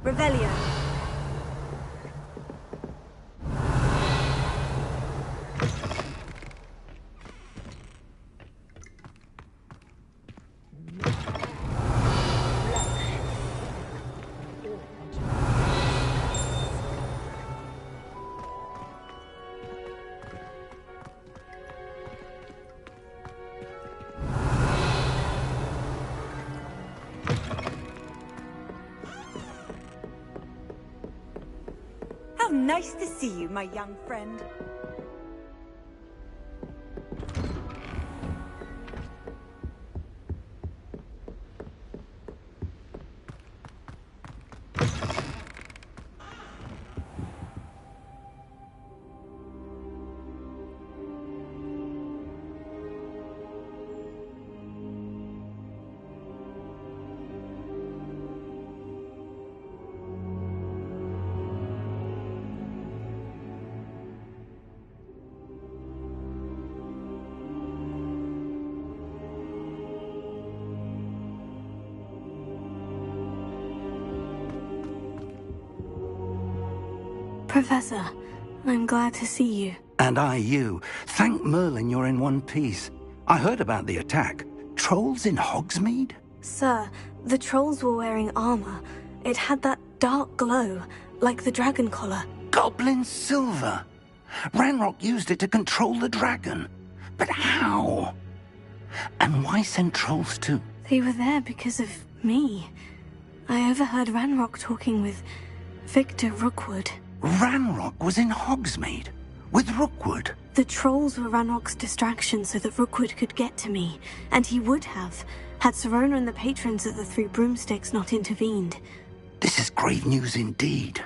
Revelio. How nice to see you, my young friend. Professor, I'm glad to see you. And I you. Thank Merlin you're in one piece. I heard about the attack. Trolls in Hogsmeade? Sir, the trolls were wearing armor. It had that dark glow, like the dragon collar. Goblin silver! Ranrock used it to control the dragon. But how? And why send trolls too? They were there because of me. I overheard Ranrock talking with Victor Rookwood. Ranrock was in Hogsmeade? With Rookwood? The trolls were Ranrock's distraction so that Rookwood could get to me. And he would have, had Serona and the patrons of the Three Broomsticks not intervened. This is grave news indeed.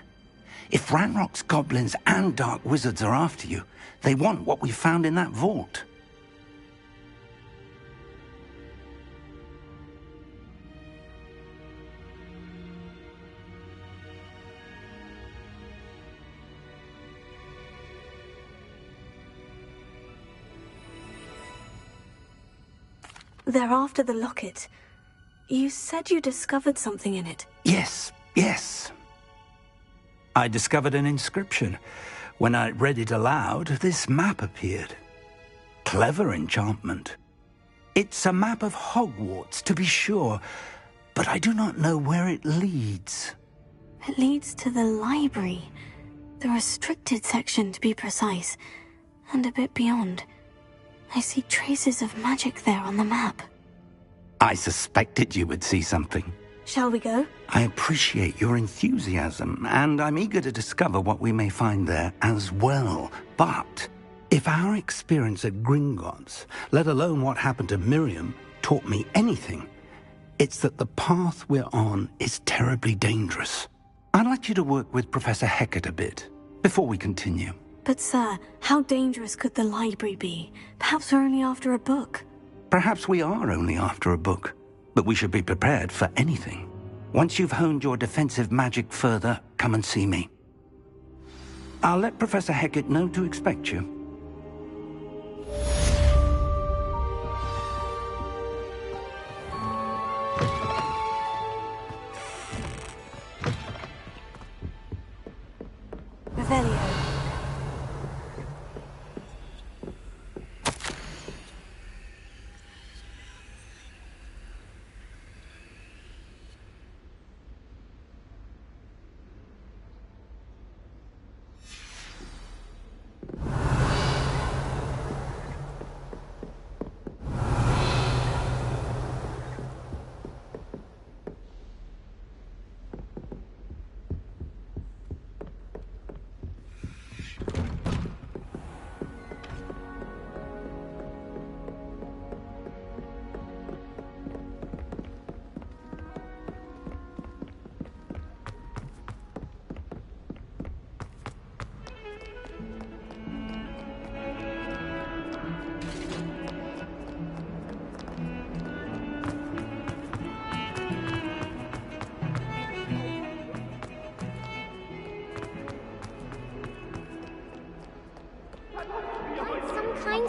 If Ranrock's goblins and dark wizards are after you, they want what we found in that vault. They're after the locket. You said you discovered something in it. Yes. I discovered an inscription. When I read it aloud, this map appeared. Clever enchantment. It's a map of Hogwarts, to be sure, but I do not know where it leads. It leads to the library. The restricted section, to be precise, and a bit beyond. I see traces of magic there on the map. I suspected you would see something. Shall we go? I appreciate your enthusiasm, and I'm eager to discover what we may find there as well. But if our experience at Gringotts, let alone what happened to Miriam, taught me anything, it's that the path we're on is terribly dangerous. I'd like you to work with Professor Hecat a bit before we continue. But sir, how dangerous could the library be? Perhaps we're only after a book. Perhaps we are only after a book, but we should be prepared for anything. Once you've honed your defensive magic further, come and see me. I'll let Professor Hecat know to expect you. Revelio.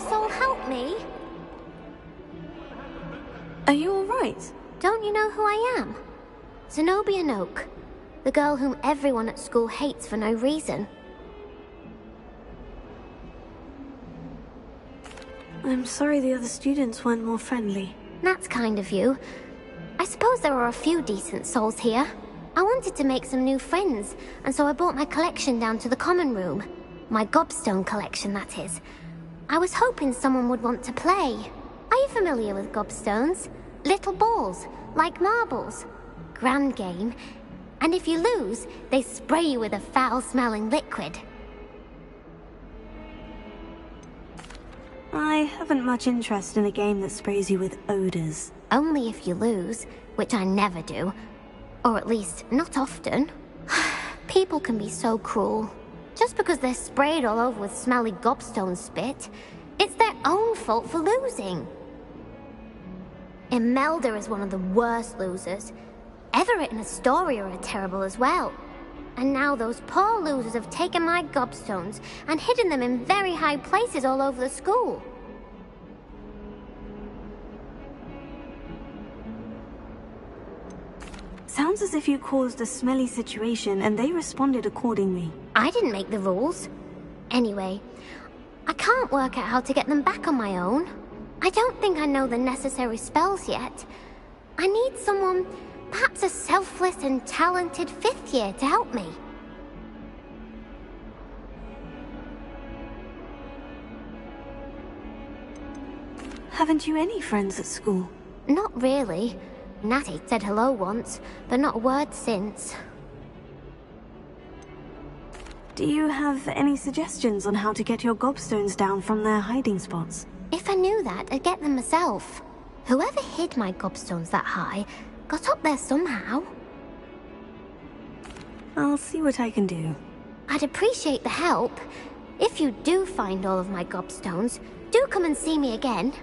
Soul help me? Are you alright? Don't you know who I am? Zenobia Noak, the girl whom everyone at school hates for no reason. I'm sorry the other students weren't more friendly. That's kind of you. I suppose there are a few decent souls here. I wanted to make some new friends, and so I brought my collection down to the common room. My gobstone collection, that is. I was hoping someone would want to play. Are you familiar with gobstones? Little balls, like marbles. Grand game. And if you lose, they spray you with a foul-smelling liquid. I haven't much interest in a game that sprays you with odors. Only if you lose, which I never do. Or at least, not often. People can be so cruel. Just because they're sprayed all over with smelly gobstone spit, it's their own fault for losing. Imelda is one of the worst losers. Everett and Astoria are terrible as well. And now those poor losers have taken my gobstones and hidden them in very high places all over the school. Sounds as if you caused a smelly situation and they responded accordingly. I didn't make the rules. Anyway, I can't work out how to get them back on my own. I don't think I know the necessary spells yet. I need someone, perhaps a selfless and talented 5th year to help me. Haven't you any friends at school? Not really. Natty said hello once, but not a word since. Do you have any suggestions on how to get your gobstones down from their hiding spots? If I knew that, I'd get them myself. Whoever hid my gobstones that high got up there somehow. I'll see what I can do. I'd appreciate the help. If you do find all of my gobstones, do come and see me again.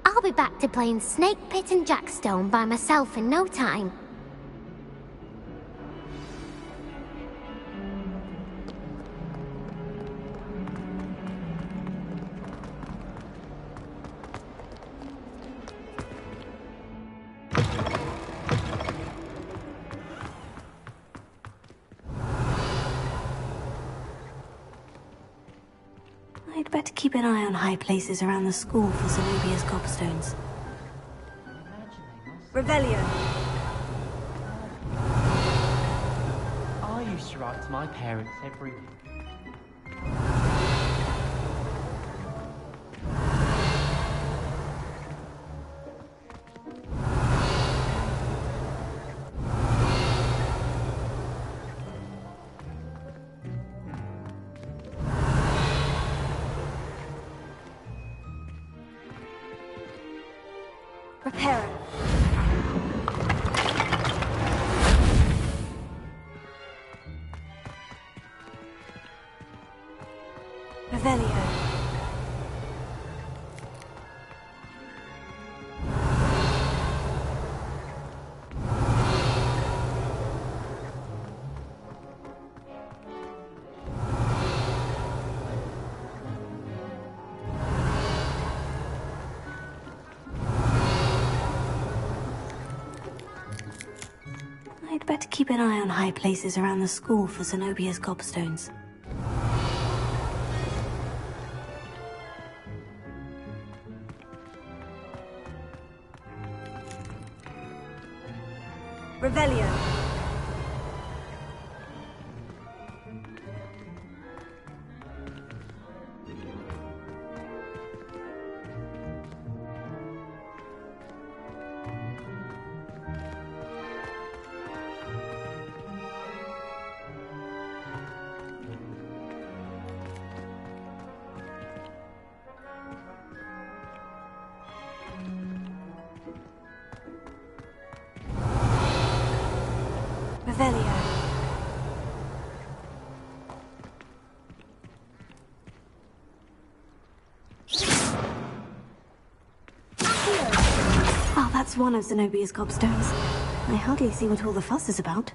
I'll be back to playing Snake Pit and Jackstone by myself in no time. I'd better keep an eye on high places around the school for Zenobia's gobstones. Revelio. I used to write to my parents every week. Reparo. Revelio. I'd better keep an eye on high places around the school for Zenobia's gobstones. Revelio. Revelio. Oh, that's one of Zenobia's gobstones. I hardly see what all the fuss is about.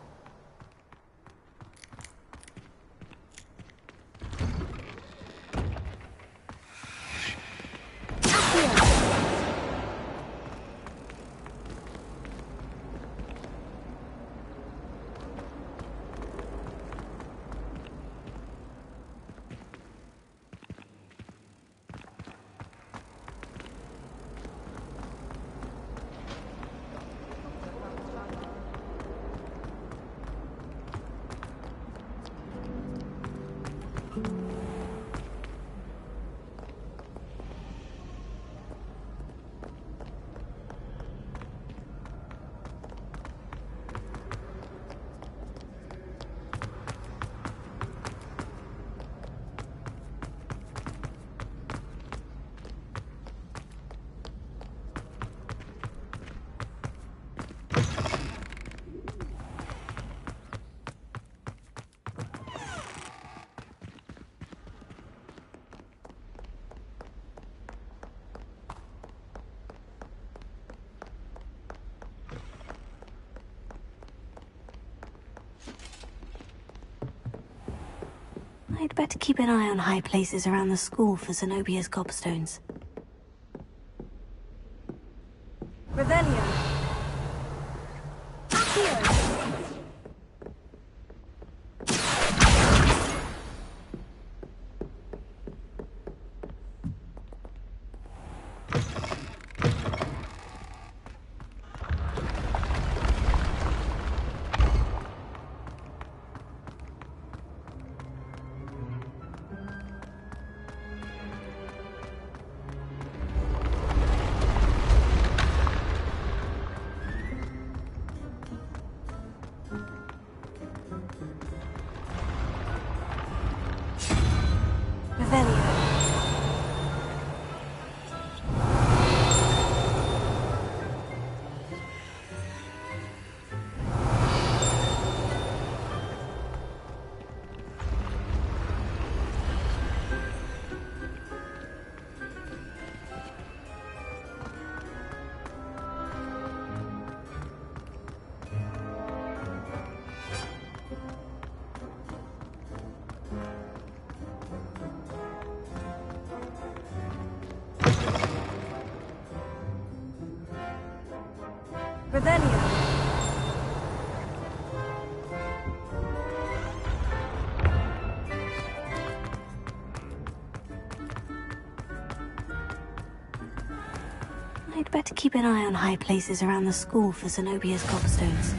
I'd better keep an eye on high places around the school for Zenobia's gobstones. Revelio. Revelio. I'd better keep an eye on high places around the school for Zenobia's gobstones.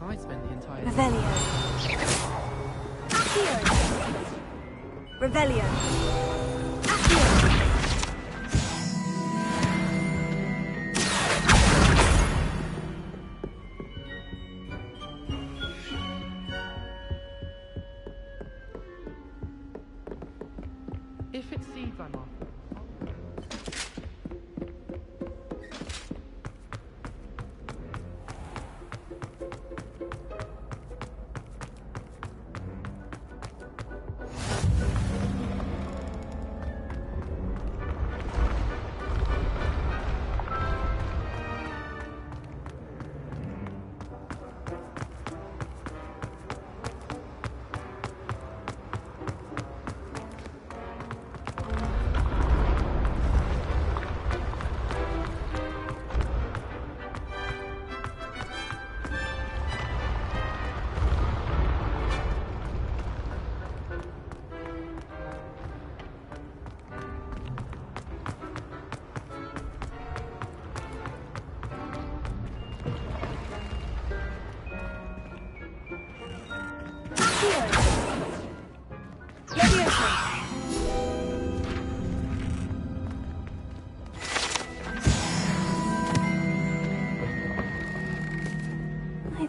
I spent the entire Revelio. Revelio.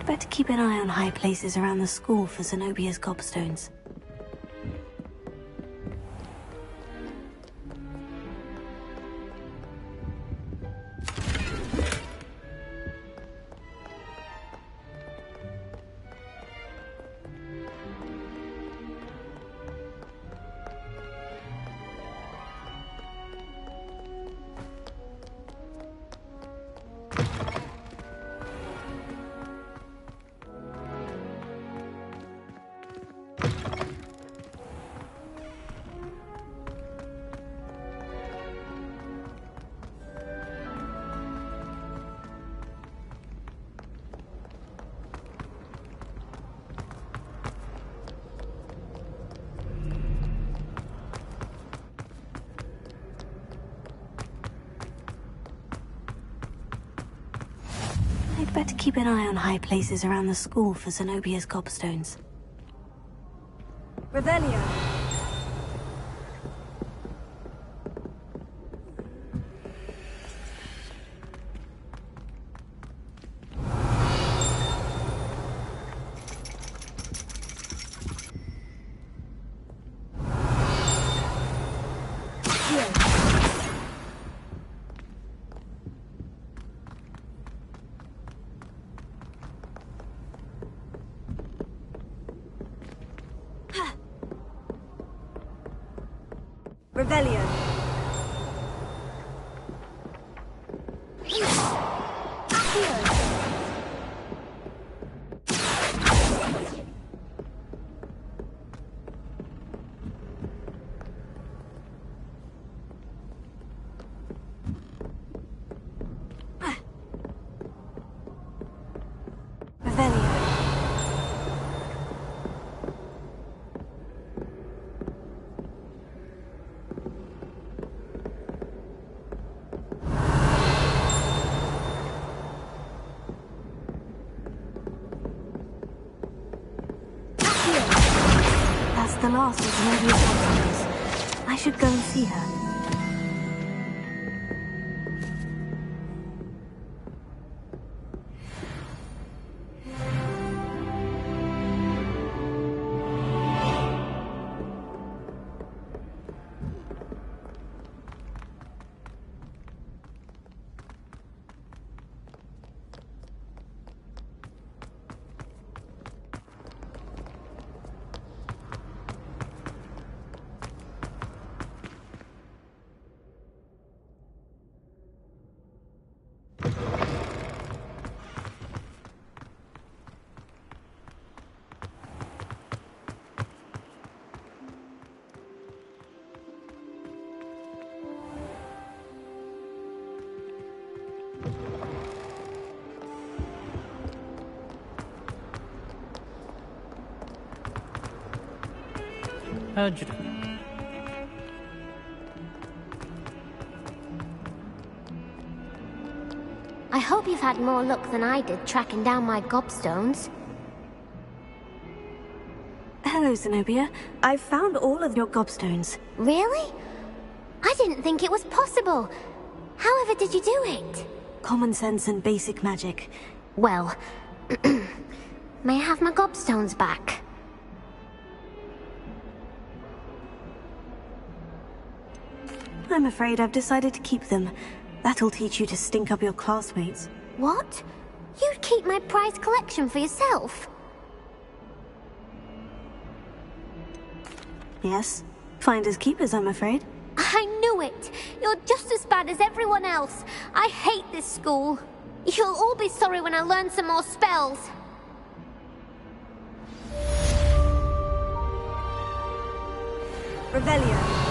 I'd better keep an eye on high places around the school for Zenobia's gobstones. I'd better keep an eye on high places around the school for Zenobia's gobstones. Revelio. Revelio. That's the last of Zenobia's gobstones. I should go and see her. أجري. I hope you've had more luck than I did tracking down my gobstones. Hello, Zenobia. I've found all of your gobstones. Really? I didn't think it was possible. However did you do it? Common sense and basic magic. Well, may I have my gobstones back? I'm afraid I've decided to keep them. That'll teach you to stink up your classmates. What? You'd keep my prized collection for yourself? Yes. Finders keepers, I'm afraid. I knew it! You're just as bad as everyone else. I hate this school. You'll all be sorry when I learn some more spells. Revelio.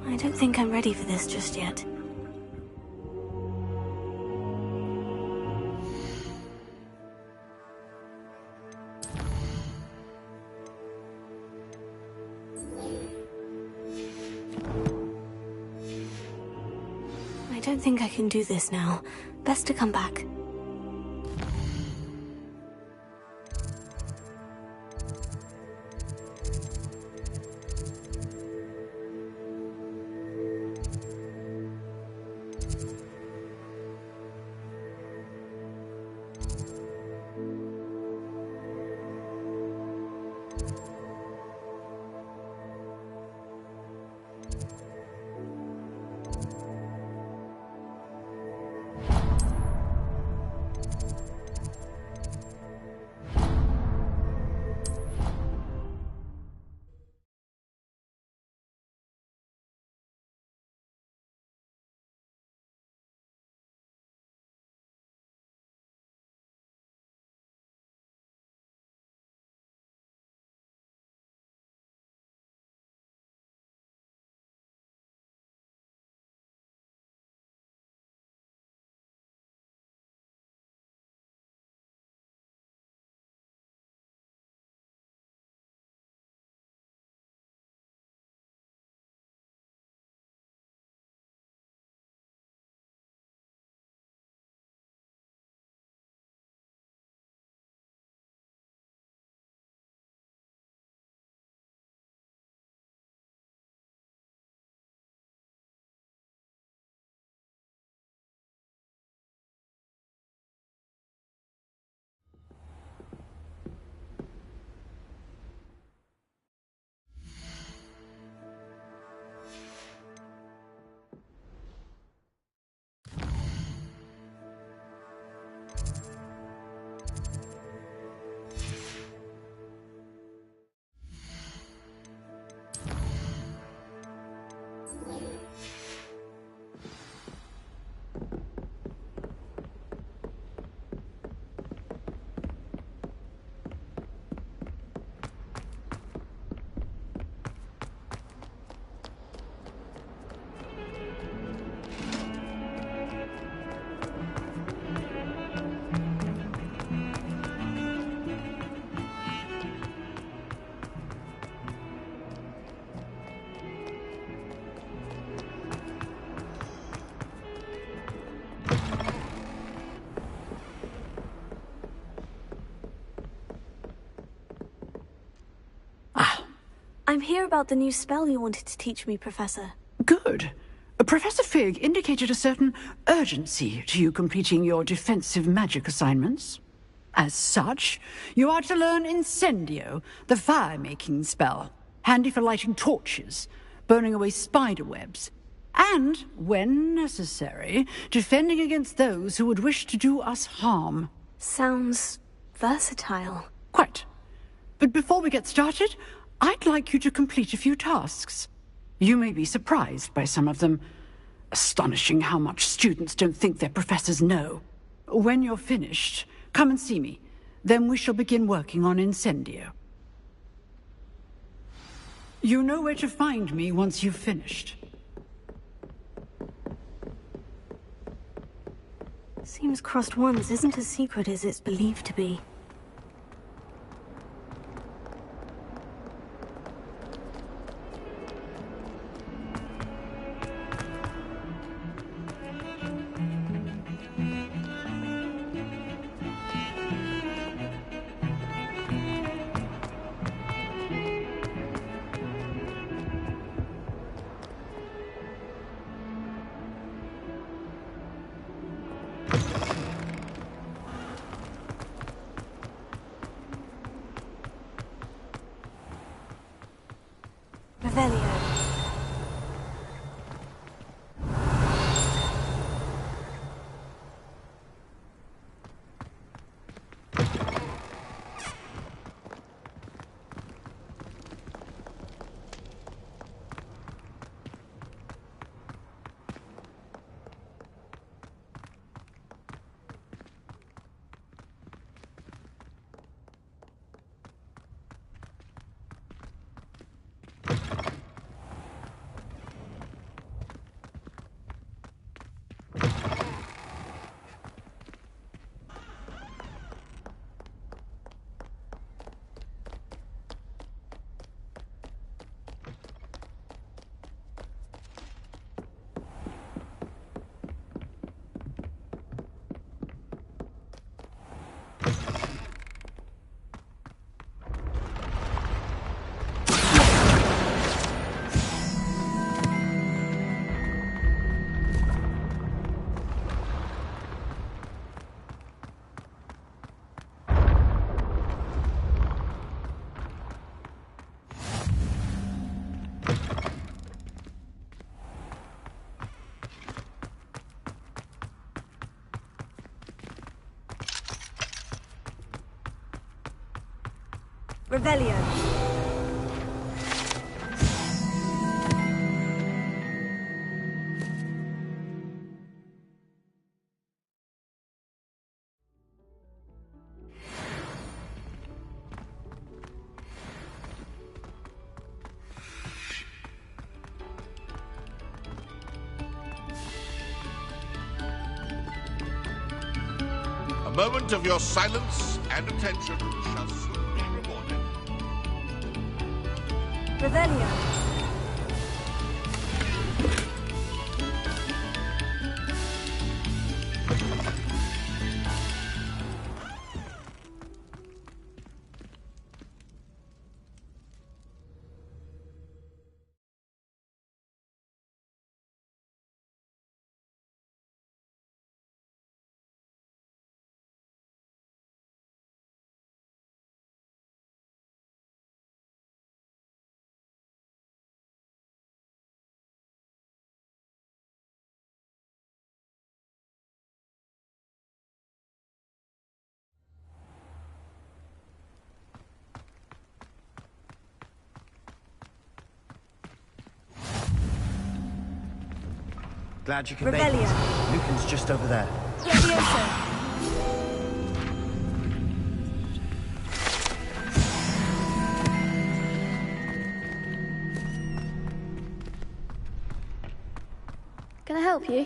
I don't think I'm ready for this just yet. I don't think I can do this now. Best to come back. I'm here about the new spell you wanted to teach me, Professor. Good. Professor Fig indicated a certain urgency to you completing your defensive magic assignments. As such, you are to learn Incendio, the fire-making spell, handy for lighting torches, burning away spider webs, and, when necessary, defending against those who would wish to do us harm. Sounds versatile. Quite. But before we get started, I'd like you to complete a few tasks. You may be surprised by some of them. Astonishing how much students don't think their professors know. When you're finished, come and see me. Then we shall begin working on Incendio. You know where to find me once you've finished. Seems crossed ones isn't as secret as it's believed to be. Revelio. Revelio. A moment of your silence and attention shall soon be rewarded. Revelio. Glad you can make it. Lucan's just over there. Levioso. Can I help you?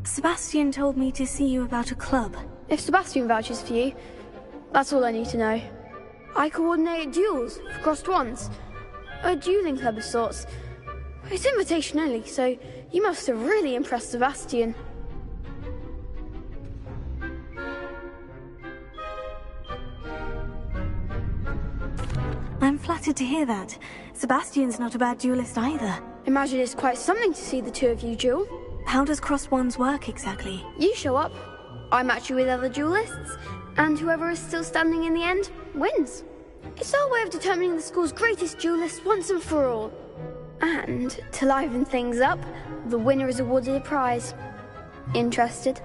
Sebastian told me to see you about a club. If Sebastian vouches for you, that's all I need to know. I coordinate duels for crossed ones. A dueling club of sorts. It's invitation only, so you must have really impressed Sebastian. I'm flattered to hear that. Sebastian's not a bad duelist either. Imagine it's quite something to see the two of you duel. How does crossed ones work exactly? You show up, I match you with other duelists, and whoever is still standing in the end wins. It's our way of determining the school's greatest duelist once and for all. And, to liven things up, the winner is awarded a prize. Interested?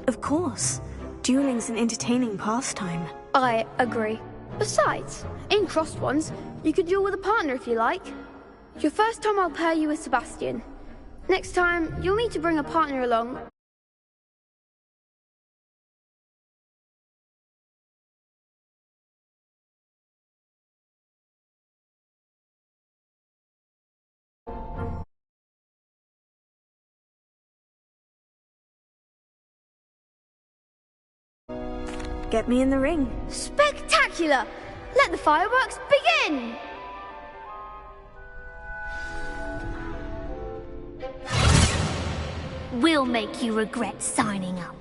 Of course. Dueling's an entertaining pastime. I agree. Besides, in crossed ones, you could duel with a partner if you like. Your first time I'll pair you with Sebastian. Next time, you'll need to bring a partner along. Get me in the ring. Spectacular! Let the fireworks begin! We'll make you regret signing up.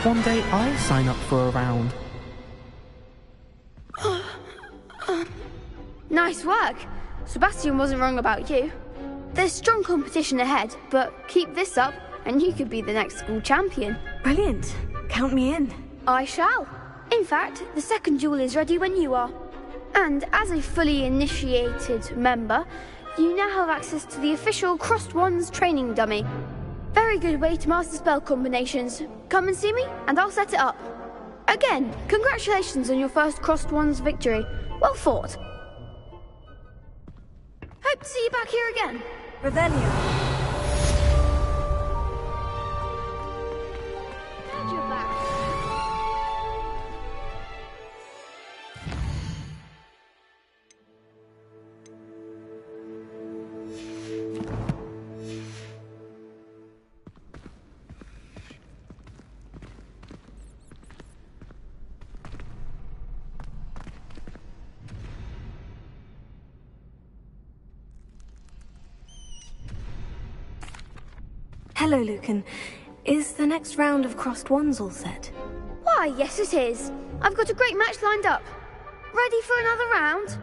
one day I'll sign up for a round. Nice work. Sebastian wasn't wrong about you. There's strong competition ahead, but keep this up and you could be the next school champion. Brilliant. Count me in. I shall. In fact, the second duel is ready when you are. And as a fully initiated member, you now have access to the official Crossed Wands training dummy. Very good way to master spell combinations. Come and see me, and I'll set it up. Again, congratulations on your first Crossed Wands victory. Well fought. Hope to see you back here again. Revelio. Glad you're back. Hello, Lucan. Is the next round of Crossed Wands all set? Why, yes it is. I've got a great match lined up. Ready for another round?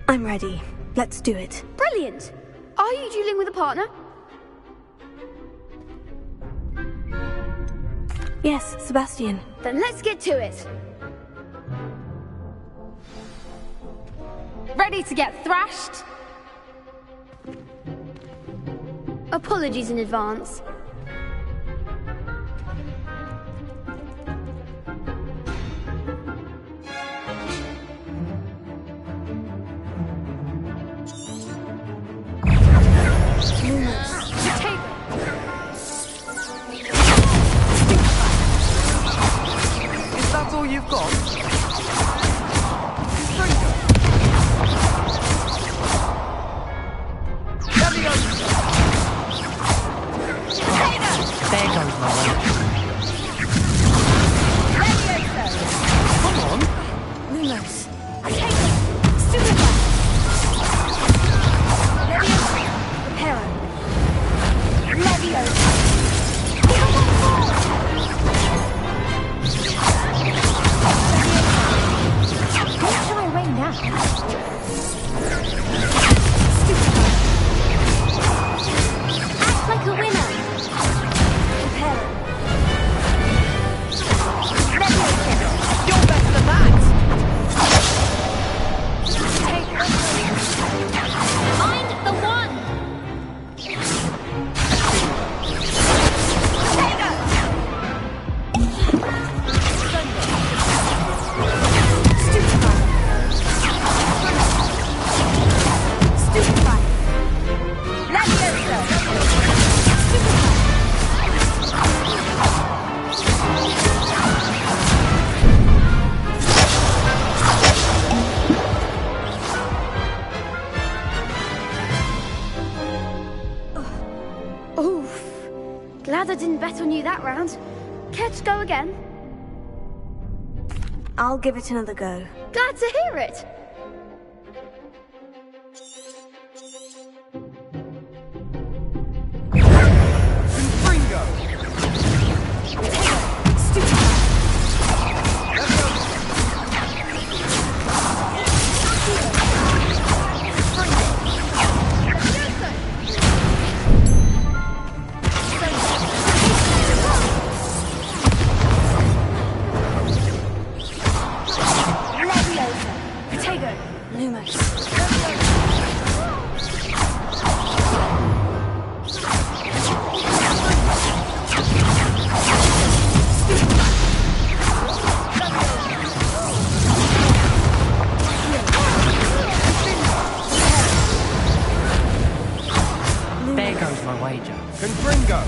I'm ready. Let's do it. Brilliant. Are you dueling with a partner? Yes, Sebastian. Then let's get to it. Ready to get thrashed? Apologies in advance. Is that all you've got? There goes my way. Come on. Lumos. Act like a winner. You're better than that! Find the one. Oof. Glad I didn't bet on you that round. Care to go again? I'll give it another go. Glad to hear it. There goes my wager. Confringo!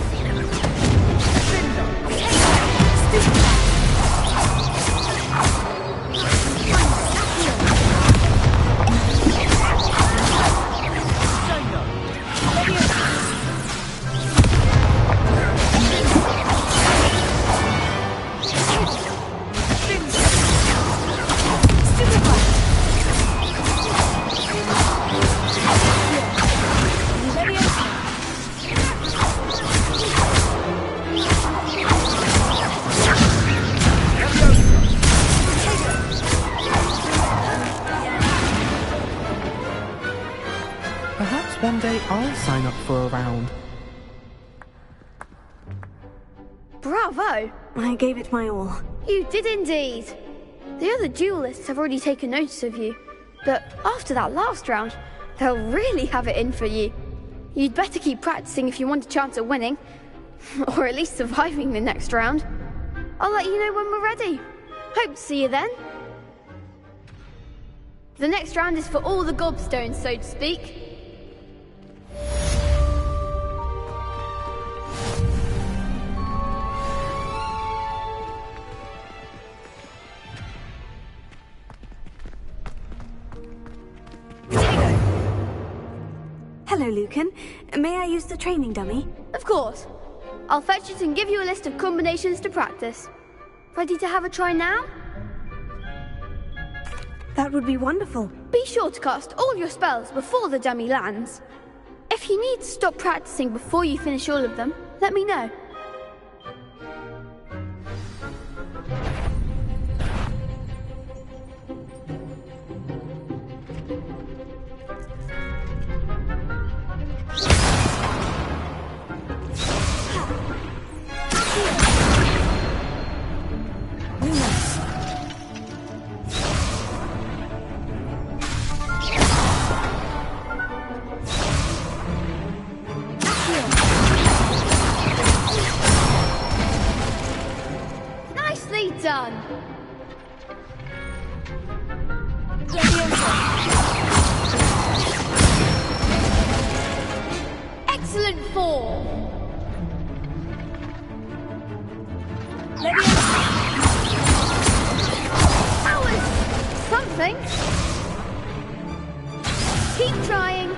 one day I'll sign up for a round. Bravo! I gave it my all. You did indeed. The other duelists have already taken notice of you, but after that last round, they'll really have it in for you. You'd better keep practicing if you want a chance at winning, or at least surviving the next round. I'll let you know when we're ready. Hope to see you then. The next round is for all the gobstones, so to speak. Hello, Lucan. May I use the training dummy? Of course. I'll fetch it and give you a list of combinations to practice. Ready to have a try now? That would be wonderful. Be sure to cast all your spells before the dummy lands. If you need to stop practicing before you finish all of them, let me know. Done. Excellent form. That was something. Keep trying.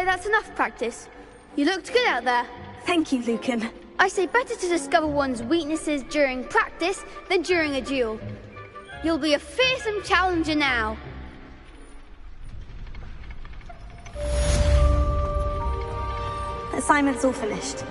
That's enough practice. You looked good out there. Thank you, Lucan. I say better to discover one's weaknesses during practice than during a duel. You'll be a fearsome challenger now. Assignment's all finished.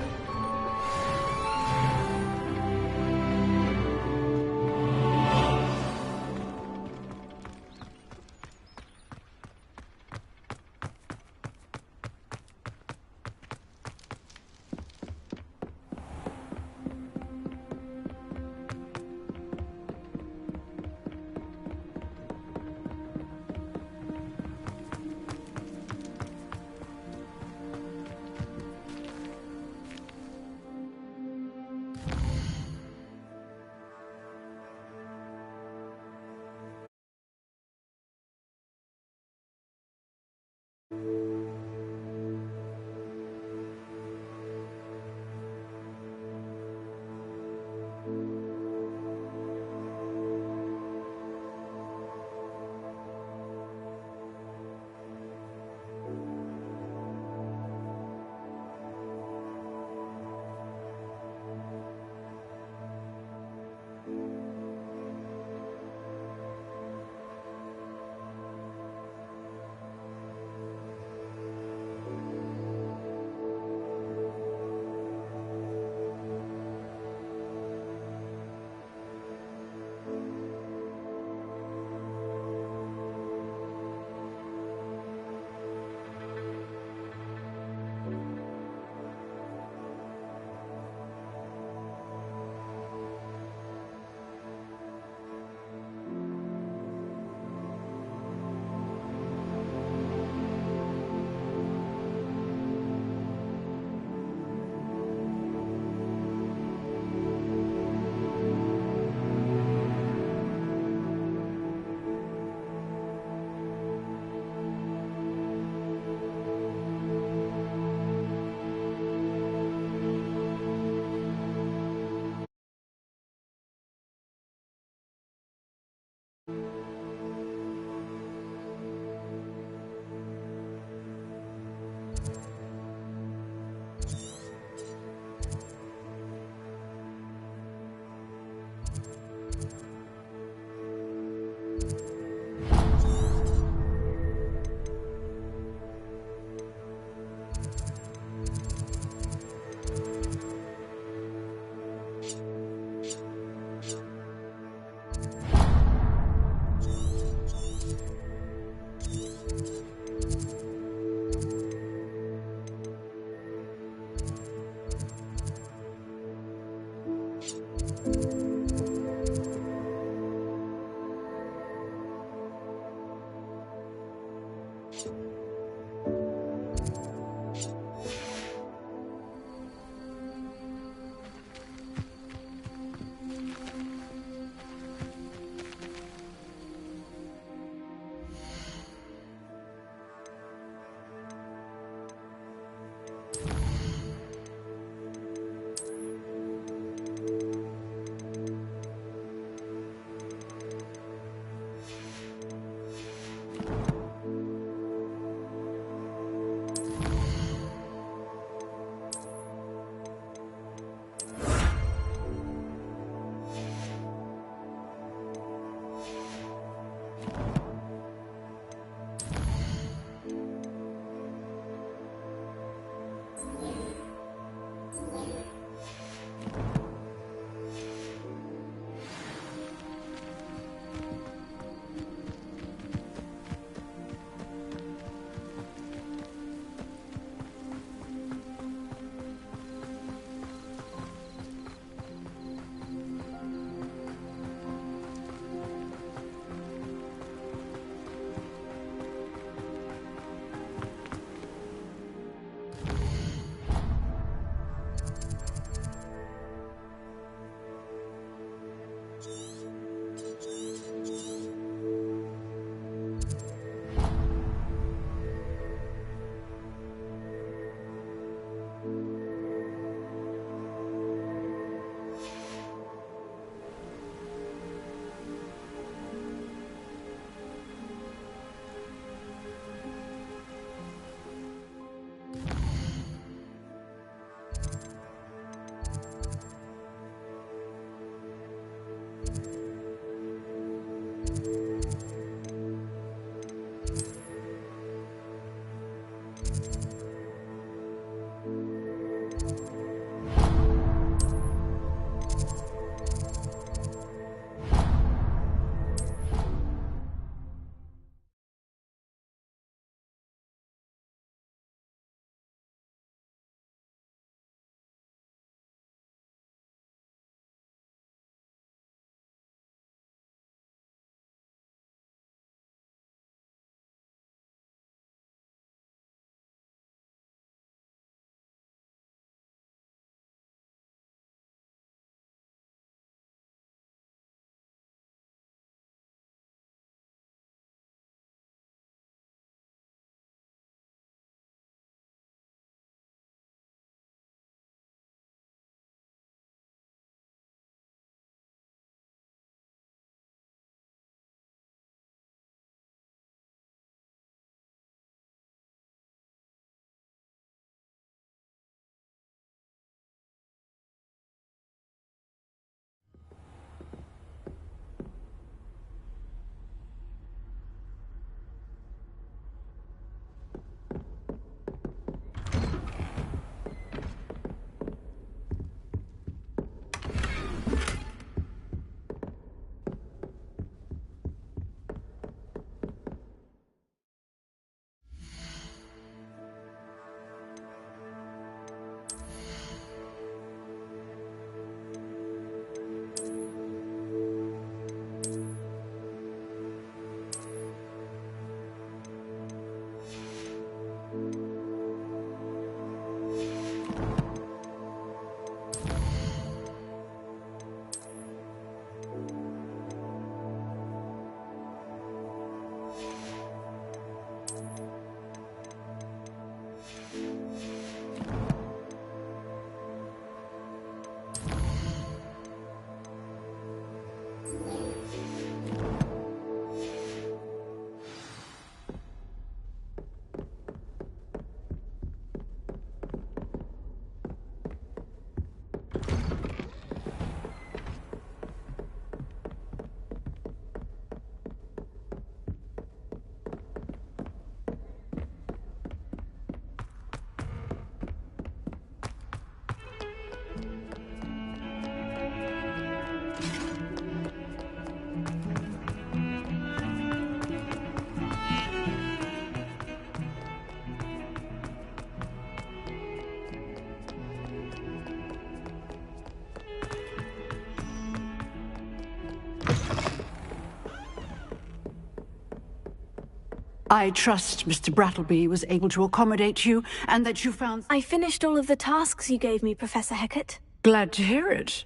I trust Mr. Brattleby was able to accommodate you, and that you found... I finished all of the tasks you gave me, Professor Hecat. Glad to hear it.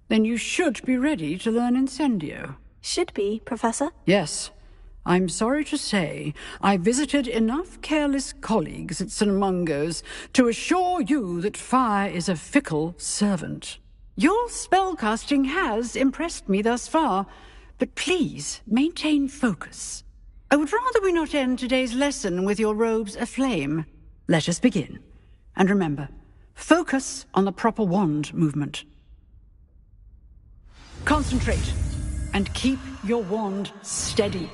Then you should be ready to learn Incendio. Should be, Professor. Yes. I'm sorry to say, I visited enough careless colleagues at St. Mungo's to assure you that fire is a fickle servant. Your spellcasting has impressed me thus far, but please maintain focus. I would rather we not end today's lesson with your robes aflame. Let us begin. And remember, focus on the proper wand movement. Concentrate, and keep your wand steady.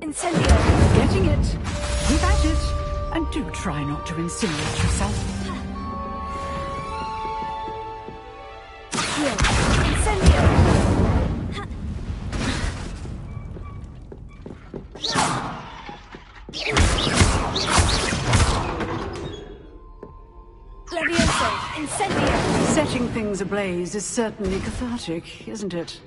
Incendio! Getting it. Keep at it. And do try not to insinuate yourself. Here. Incendio! Levioso! Incendio! Setting things ablaze is certainly cathartic, isn't it?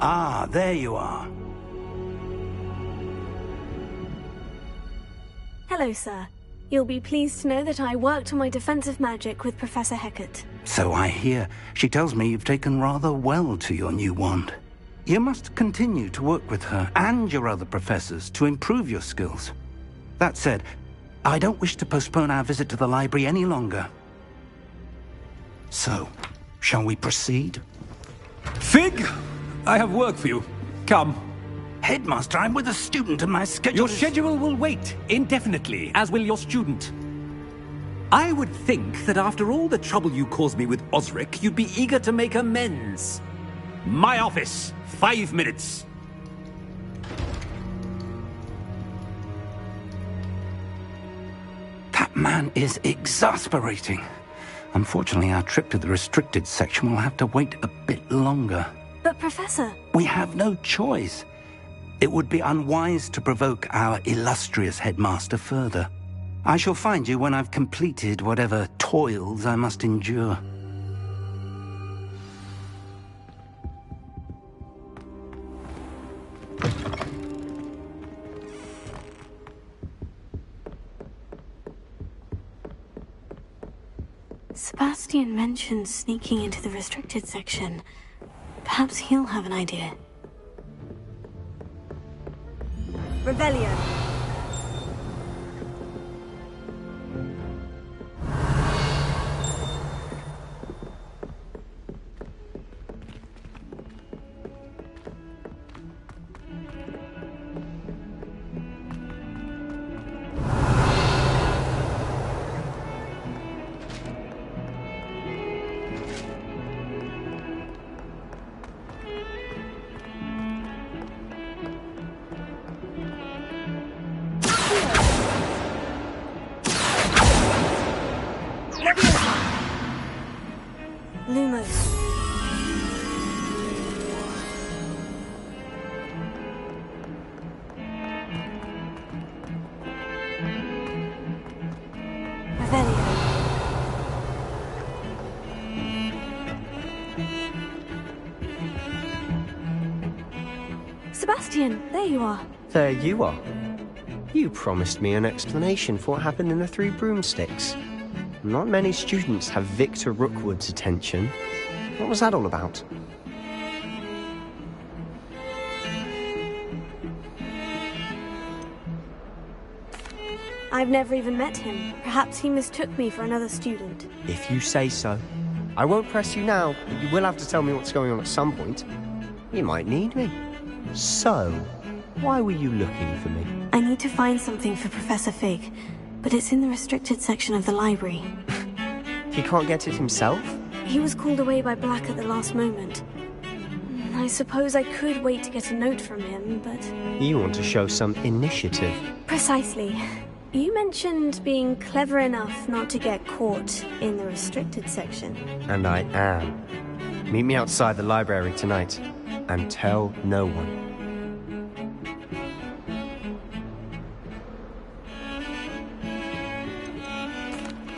Ah, there you are. Hello, sir. You'll be pleased to know that I worked on my defensive magic with Professor Hecat. So I hear. She tells me you've taken rather well to your new wand. You must continue to work with her and your other professors to improve your skills. That said, I don't wish to postpone our visit to the library any longer. So, shall we proceed? Fig! I have work for you. Come. Headmaster, I'm with a student and my schedule Your schedule will wait indefinitely, as will your student. I would think that after all the trouble you caused me with Osric, you'd be eager to make amends. My office, 5 minutes. That man is exasperating. Unfortunately, our trip to the restricted section will have to wait a bit longer. But, Professor... We have no choice. It would be unwise to provoke our illustrious headmaster further. I shall find you when I've completed whatever toils I must endure. Sebastian mentioned sneaking into the restricted section. Perhaps he'll have an idea. Revelio. Lumos. Sebastian, there you are. There you are. You promised me an explanation for what happened in the Three Broomsticks. Not many students have Victor Rookwood's attention. What was that all about? I've never even met him. Perhaps he mistook me for another student. If you say so. I won't press you now, but you will have to tell me what's going on at some point. You might need me. So, why were you looking for me? I need to find something for Professor Fig, but it's in the restricted section of the library. He can't get it himself? He was called away by Black at the last moment. I suppose I could wait to get a note from him, but... You want to show some initiative. Precisely. You mentioned being clever enough not to get caught in the restricted section. And I am. Meet me outside the library tonight, and tell no one.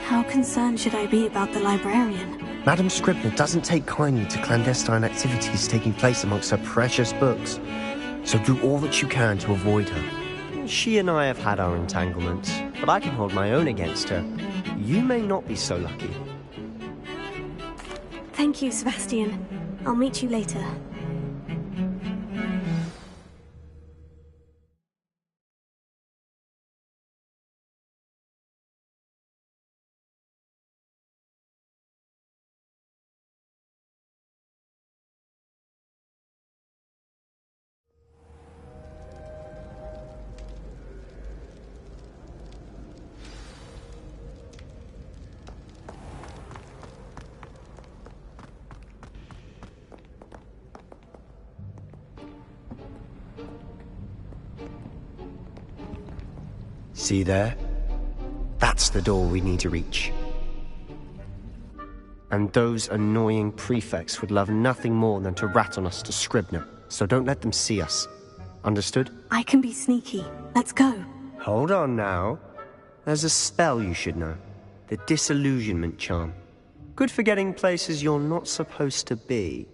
How concerned should I be about the librarian? Madam Scribner doesn't take kindly to clandestine activities taking place amongst her precious books, so do all that you can to avoid her. She and I have had our entanglements, but I can hold my own against her. You may not be so lucky. Thank you, Sebastian. I'll meet you later. See there? That's the door we need to reach. And those annoying prefects would love nothing more than to rat on us to Scribner, so don't let them see us. Understood? I can be sneaky. Let's go. Hold on now. There's a spell you should know. The Disillusionment Charm. Good for getting places you're not supposed to be.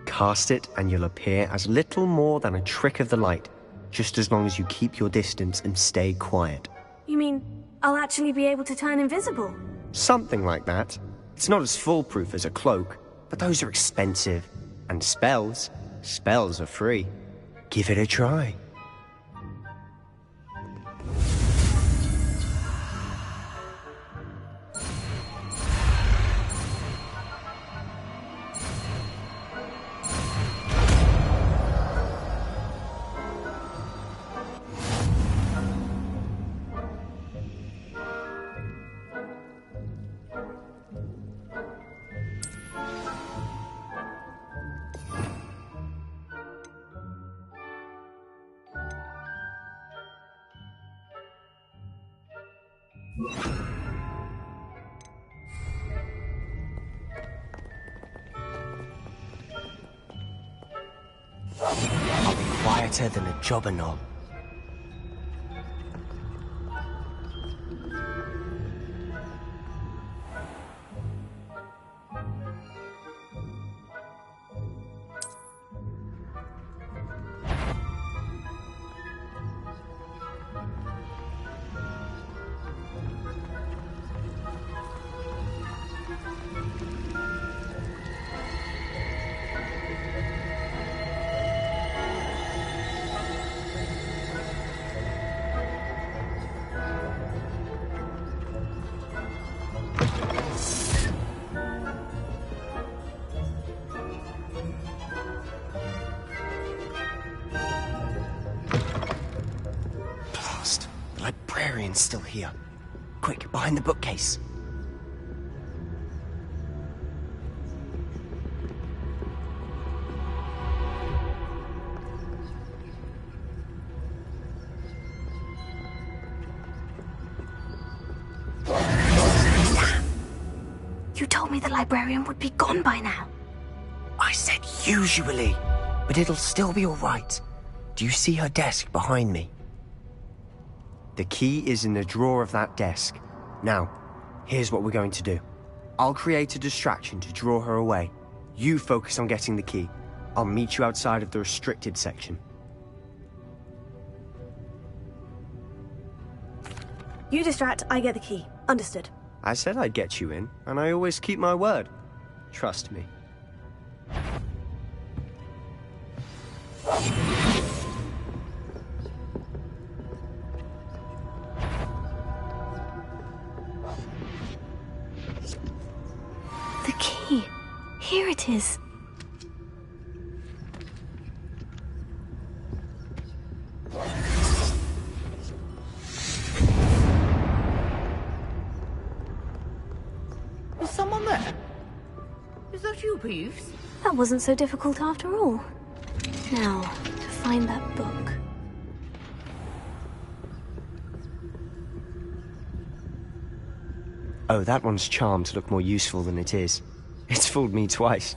Cast it and you'll appear as little more than a trick of the light, just as long as you keep your distance and stay quiet. You mean I'll actually be able to turn invisible? Something like that. It's not as foolproof as a cloak, but those are expensive. And spells are free. Give it a try. I'll be quieter than a jobber knob. Still here. Quick, behind the bookcase. You told me the librarian would be gone by now. I said usually, but it'll still be all right. Do you see her desk behind me? The key is in the drawer of that desk. Now, here's what we're going to do. I'll create a distraction to draw her away. You focus on getting the key. I'll meet you outside of the restricted section. You distract, I get the key. Understood. I said I'd get you in, and I always keep my word. Trust me. The key. Here it is. Is someone there? Is that you, Peeves? That wasn't so difficult after all. Now, to find that book. Oh, that one's charmed to look more useful than it is. It's fooled me twice.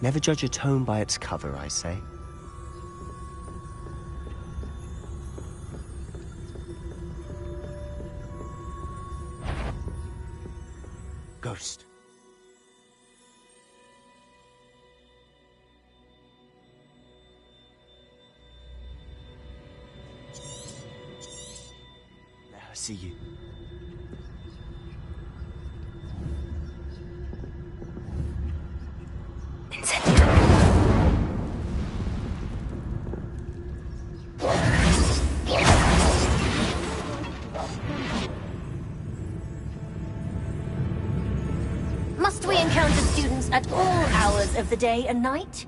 Never judge a tome by its cover, I say. Ghost. Let her see you. Must we encounter students at all hours of the day and night?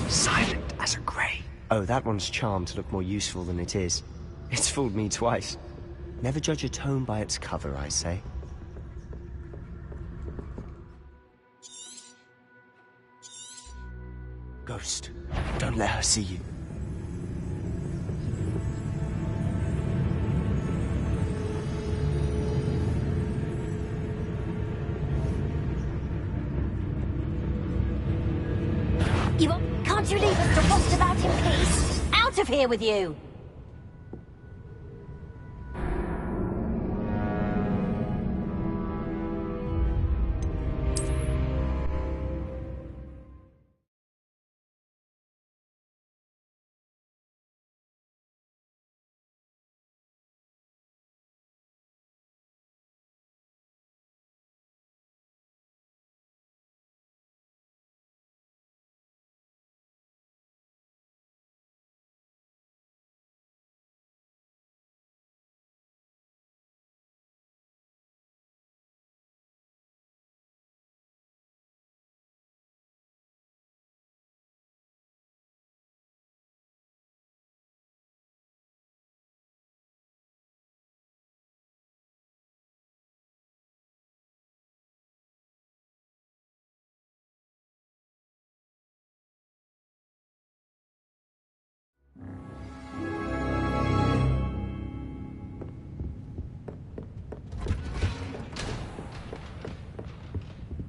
Silent as a grave. Oh, that one's charmed to look more useful than it is. It's fooled me twice. Never judge a tome by its cover, I say. Ghost, don't let her see you. Can't you leave us to rot about in peace? Out of here with you!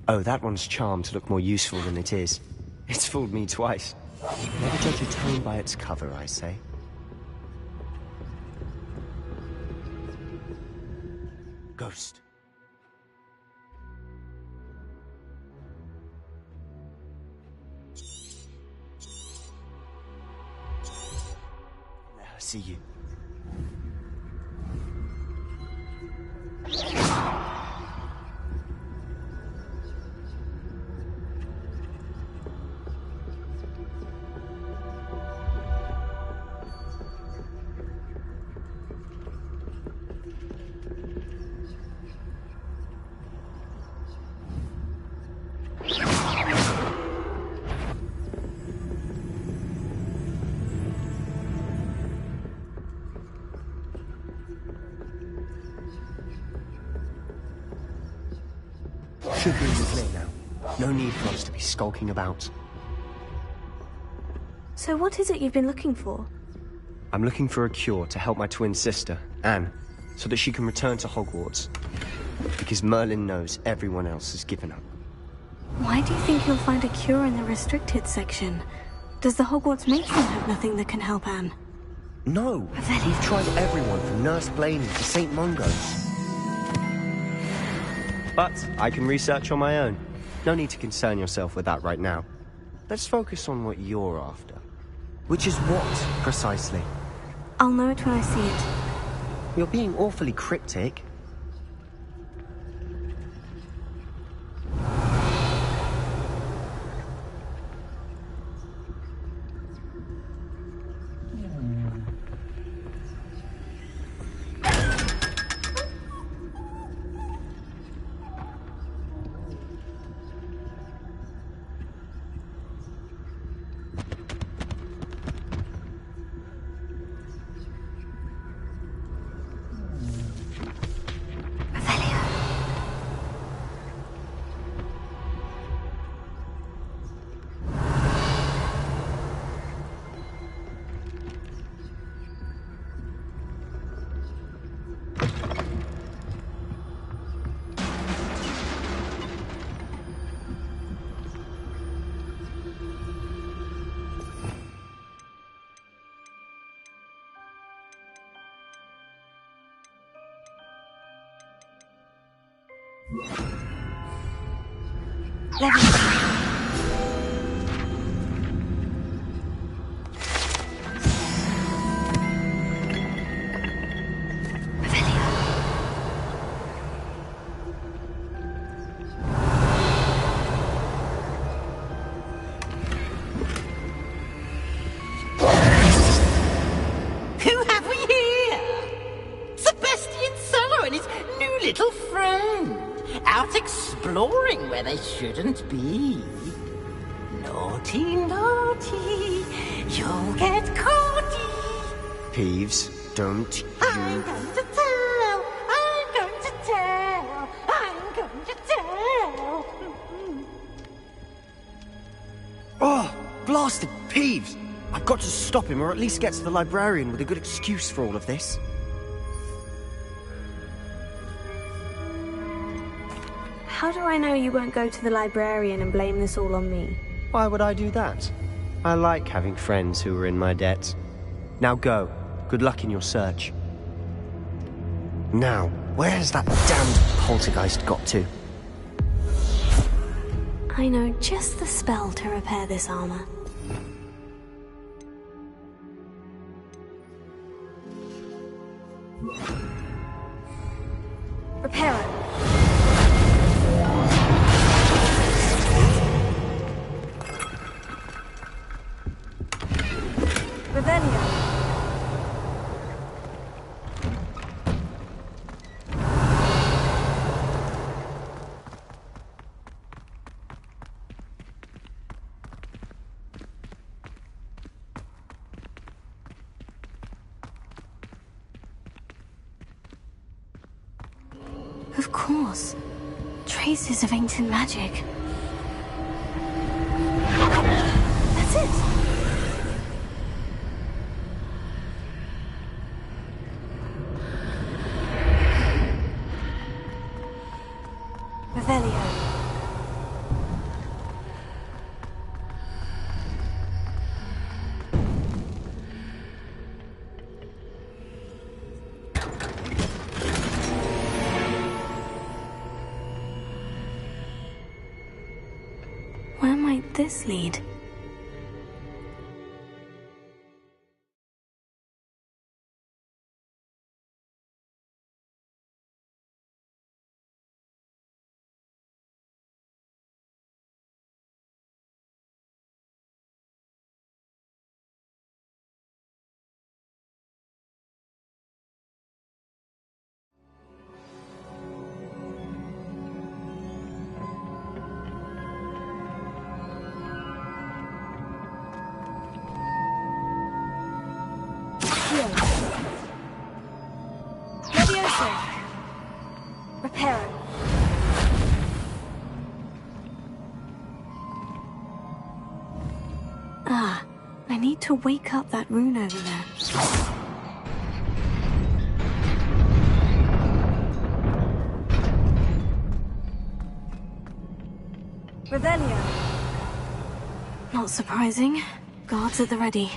Oh, that one's charmed to look more useful than it is. It's fooled me twice. Never judge a tome by its cover, I say. ghost. Let her see you. Should be in the clear now. No need for us to be skulking about. So what is it you've been looking for? I'm looking for a cure to help my twin sister, Anne, so that she can return to Hogwarts. Because Merlin knows everyone else has given up. Why do you think you'll find a cure in the restricted section? Does the Hogwarts matron have nothing that can help Anne? No! We've tried everyone from Nurse Blaney to St. Mungo's. But I can research on my own. No need to concern yourself with that right now. Let's focus on what you're after. Which is what, precisely? I'll know it when I see it. You're being awfully cryptic. Exploring where they shouldn't be. Naughty, naughty, you'll get caughty. Peeves, don't you... I'm going to tell, I'm going to tell, I'm going to tell. Oh, blasted Peeves! I've got to stop him, or at least get to the librarian with a good excuse for all of this. How do I know you won't go to the librarian and blame this all on me? Why would I do that? I like having friends who are in my debt. Now go. Good luck in your search. Now, where has that damned poltergeist got to? I know just the spell to repair this armor. Repair it. Of course. Traces of ancient magic. That's it. Revelio. might this lead? Reparo. Ah, I need to wake up that rune over there. Revelio. Not surprising. Guards at the ready.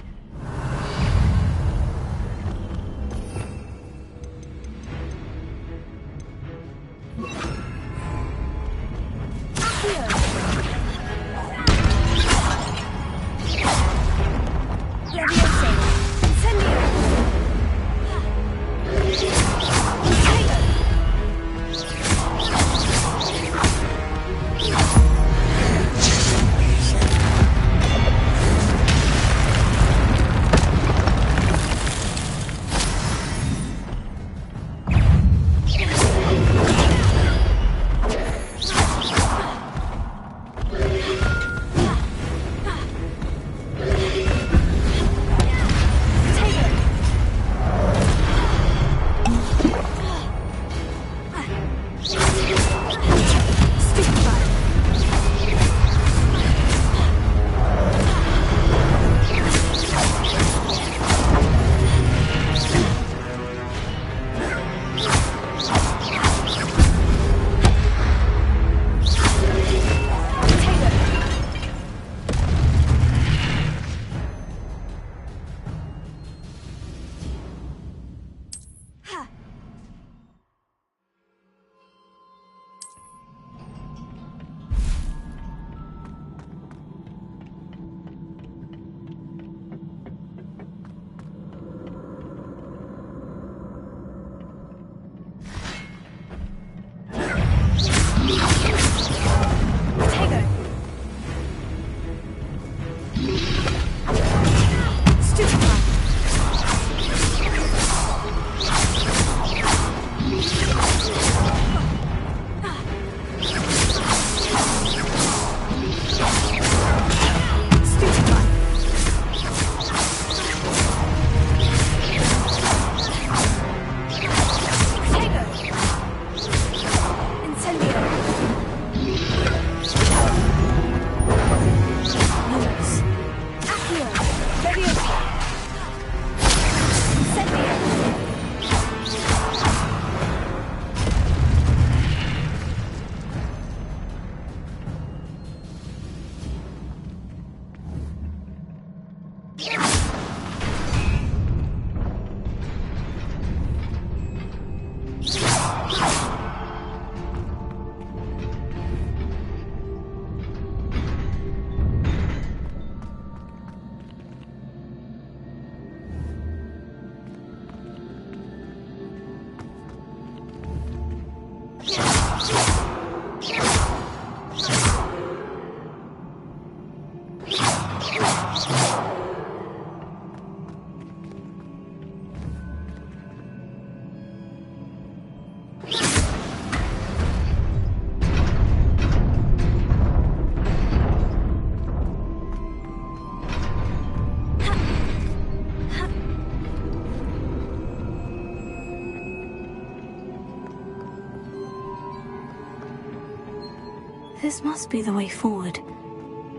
This must be the way forward.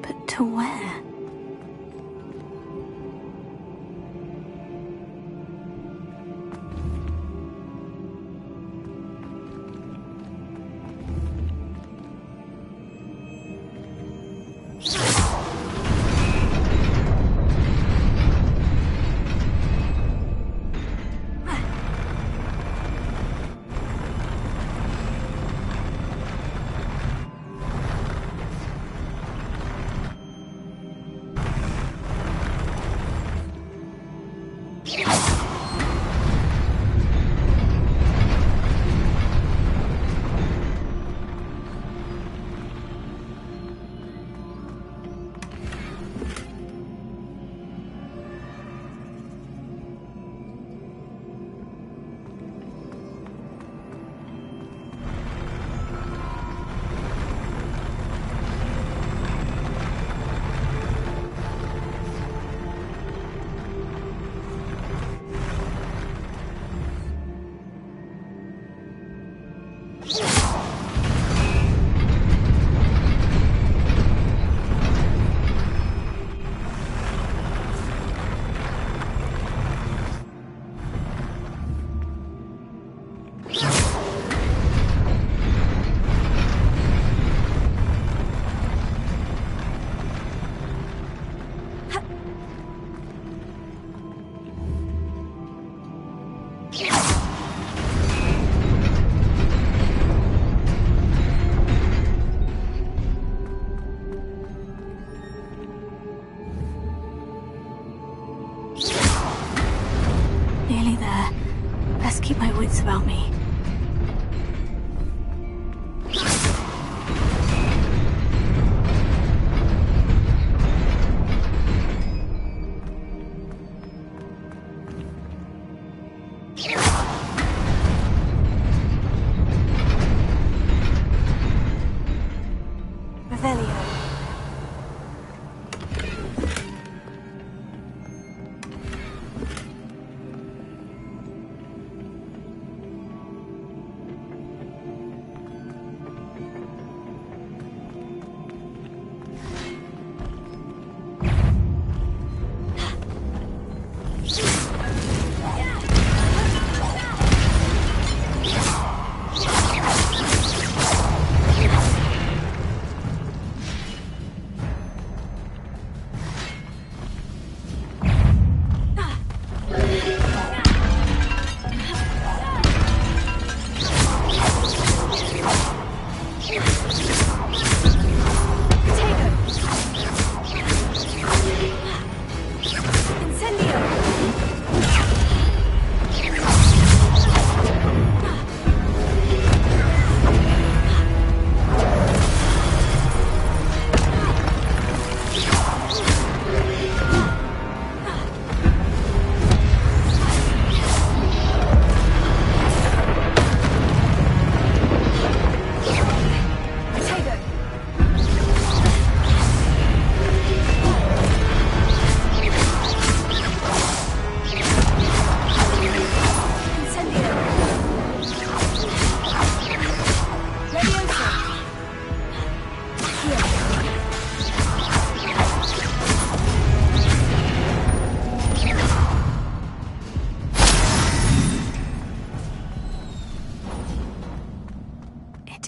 But to where? keep my wits about me.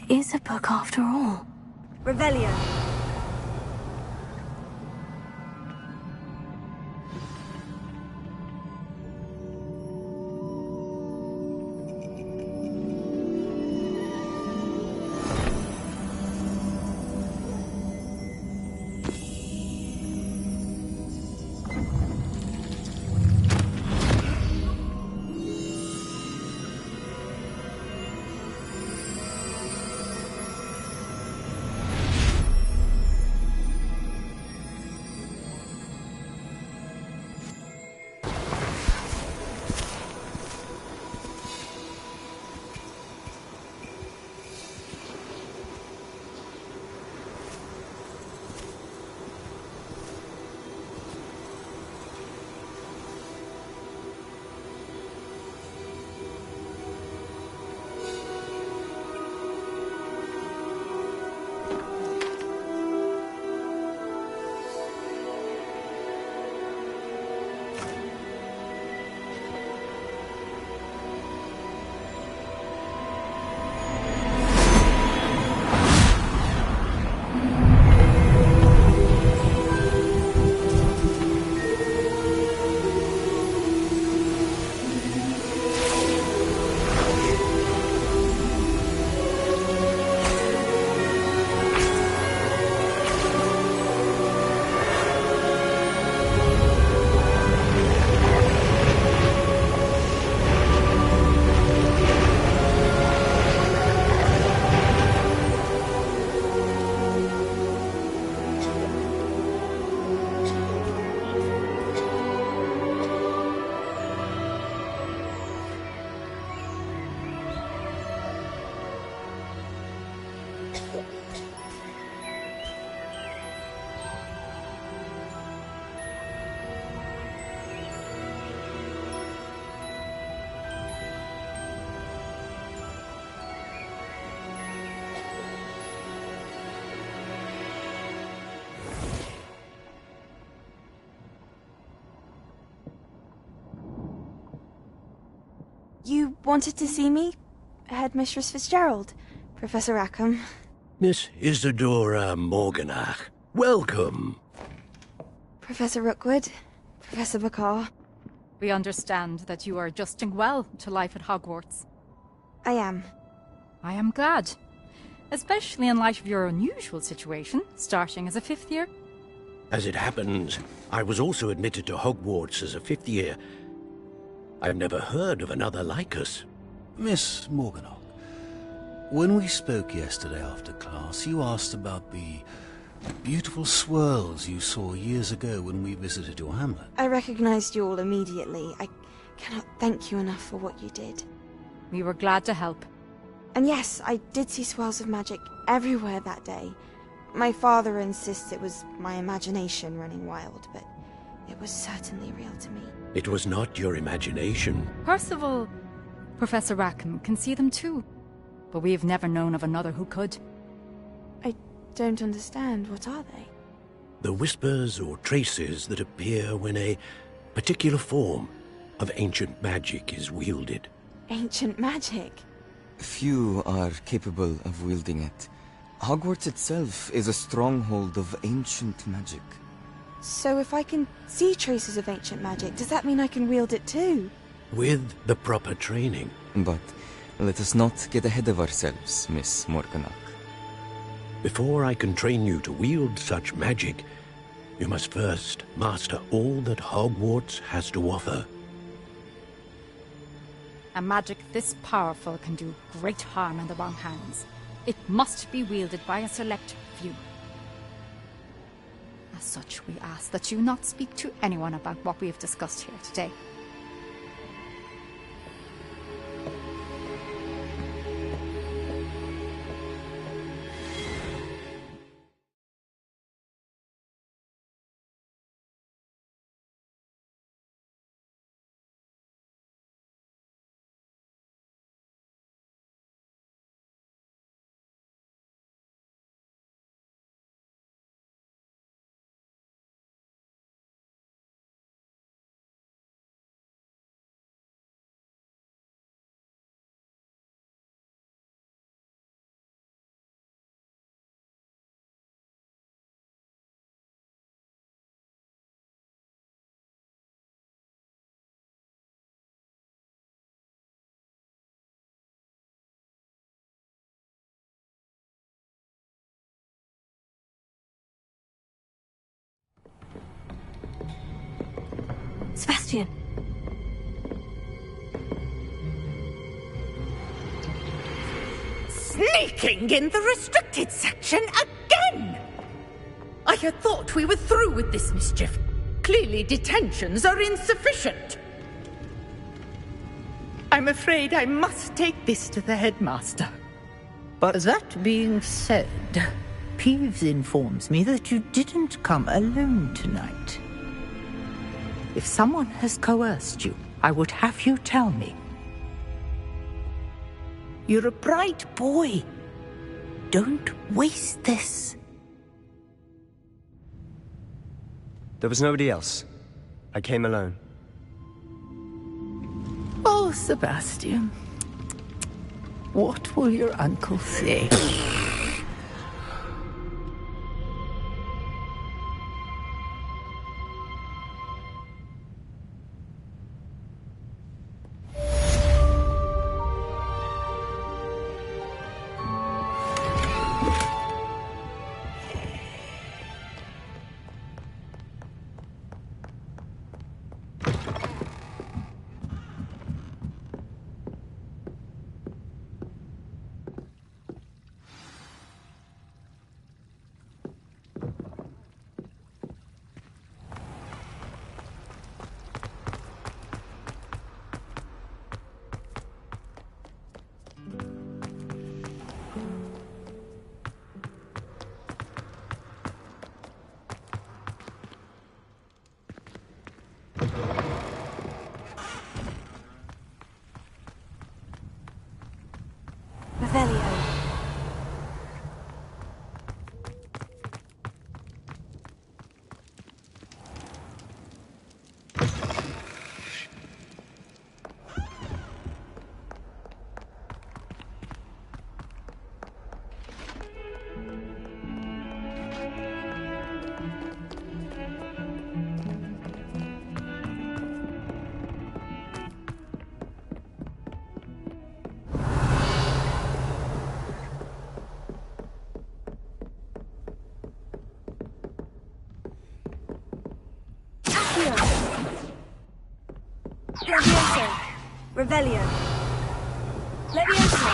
Is a book after all. Revelio. You wanted to see me? Headmistress Fitzgerald, Professor Rackham. Miss Isadora Morganach, welcome. Professor Rookwood, Professor Bakar. We understand that you are adjusting well to life at Hogwarts. I am. I am glad. Especially in light of your unusual situation, starting as a 5th year. As it happens, I was also admitted to Hogwarts as a 5th year. I've never heard of another like us. Miss Morganock, when we spoke yesterday after class, you asked about the beautiful swirls you saw years ago when we visited your hamlet. I recognized you all immediately. I cannot thank you enough for what you did. We were glad to help. And yes, I did see swirls of magic everywhere that day. My father insists it was my imagination running wild, but it was certainly real to me. It was not your imagination. Percival, Professor Rackham can see them too. But we've never known of another who could. I don't understand. What are they? The whispers or traces that appear when a particular form of ancient magic is wielded. Ancient magic? Few are capable of wielding it. Hogwarts itself is a stronghold of ancient magic. So if I can see traces of ancient magic, does that mean I can wield it too? With the proper training. But let us not get ahead of ourselves, Miss Morganock. Before I can train you to wield such magic, you must first master all that Hogwarts has to offer. A magic this powerful can do great harm in the wrong hands. It must be wielded by a select few. As such, we ask that you not speak to anyone about what we have discussed here today. Sebastian! Sneaking in the restricted section again! I had thought we were through with this mischief. Clearly detentions are insufficient. I'm afraid I must take this to the headmaster. But that being said, Peeves informs me that you didn't come alone tonight. If someone has coerced you, I would have you tell me. You're a bright boy. Don't waste this. There was nobody else. I came alone. Oh, Sebastian. What will your uncle say? Revelio. Levioso.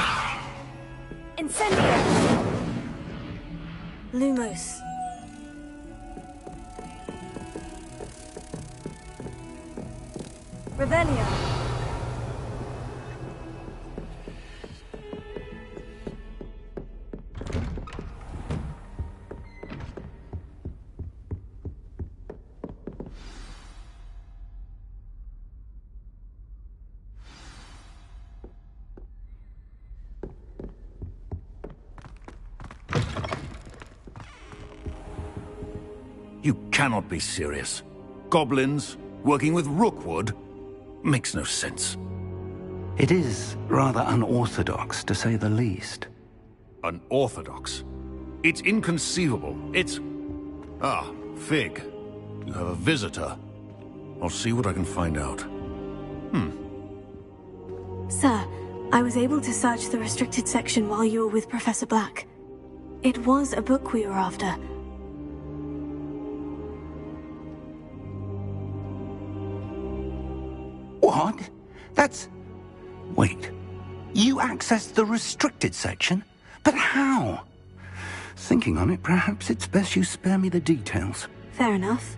Incendio. Lumos. Revelio. You cannot be serious. Goblins working with Rookwood makes no sense. It is rather unorthodox, to say the least. Unorthodox? It's inconceivable. It's... Ah, Fig. You have a visitor. I'll see what I can find out. Sir, I was able to search the restricted section while you were with Professor Black. It was a book we were after. What? That's... Wait. You accessed the restricted section? But how? Thinking on it, perhaps it's best you spare me the details. Fair enough.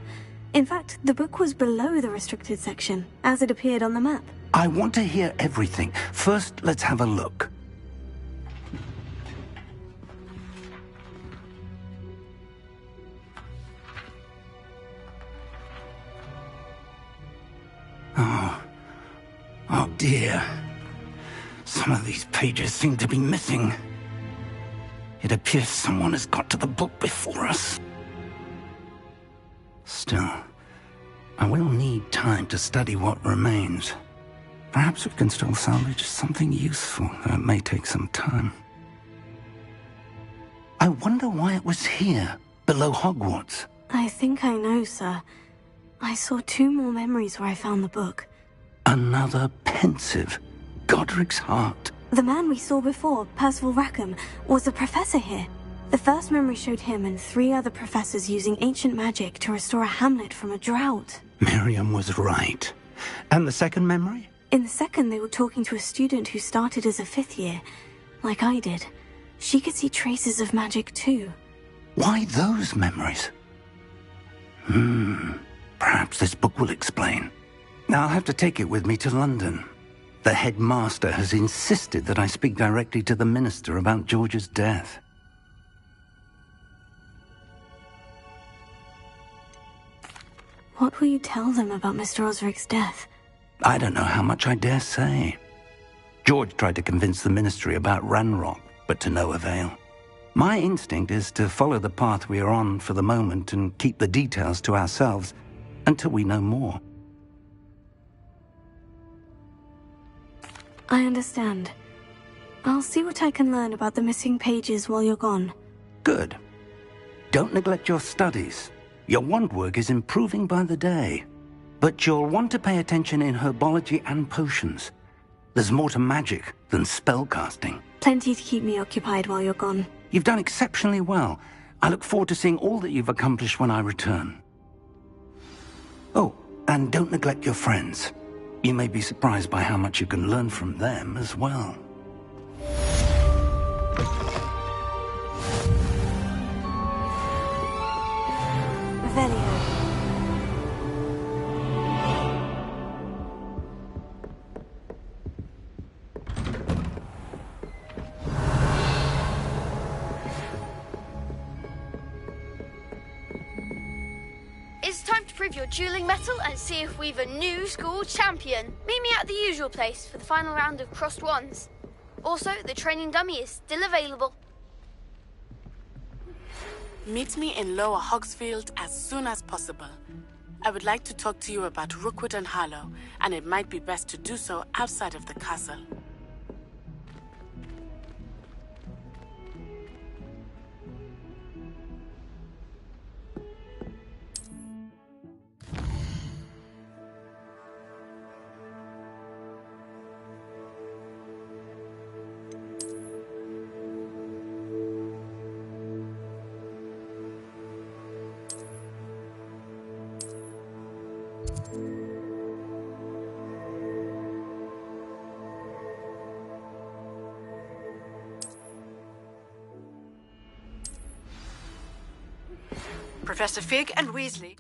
In fact, the book was below the restricted section, as it appeared on the map. I want to hear everything. First, let's have a look. Oh dear. Some of these pages seem to be missing. It appears someone has got to the book before us. Still, I will need time to study what remains. Perhaps we can still salvage something useful, though it may take some time. I wonder why it was here, below Hogwarts. I think I know, sir. I saw 2 more memories where I found the book. Another pensive. Godric's heart. The man we saw before, Percival Rackham, was a professor here. The first memory showed him and 3 other professors using ancient magic to restore a hamlet from a drought. Miriam was right. And the second memory? In the second, they were talking to a student who started as a 5th year, like I did. She could see traces of magic too. Why those memories? Perhaps this book will explain. Now I'll have to take it with me to London. The headmaster has insisted that I speak directly to the minister about George's death. What will you tell them about Mr. Osric's death? I don't know how much I dare say. George tried to convince the ministry about Ranrock, but to no avail. My instinct is to follow the path we are on for the moment and keep the details to ourselves until we know more. I understand. I'll see what I can learn about the missing pages while you're gone. Good. Don't neglect your studies. Your wand work is improving by the day. But you'll want to pay attention in herbology and potions. There's more to magic than spellcasting. Plenty to keep me occupied while you're gone. You've done exceptionally well. I look forward to seeing all that you've accomplished when I return. Oh, and don't neglect your friends. You may be surprised by how much you can learn from them as well. Revelio. It's time to prove your dueling mettle and see if we've a new school champion. Meet me at the usual place for the final round of crossed wands. Also, the training dummy is still available. Meet me in Lower Hogsfield as soon as possible. I would like to talk to you about Rookwood and Harlow, and it might be best to do so outside of the castle. Professor Fig and Weasley.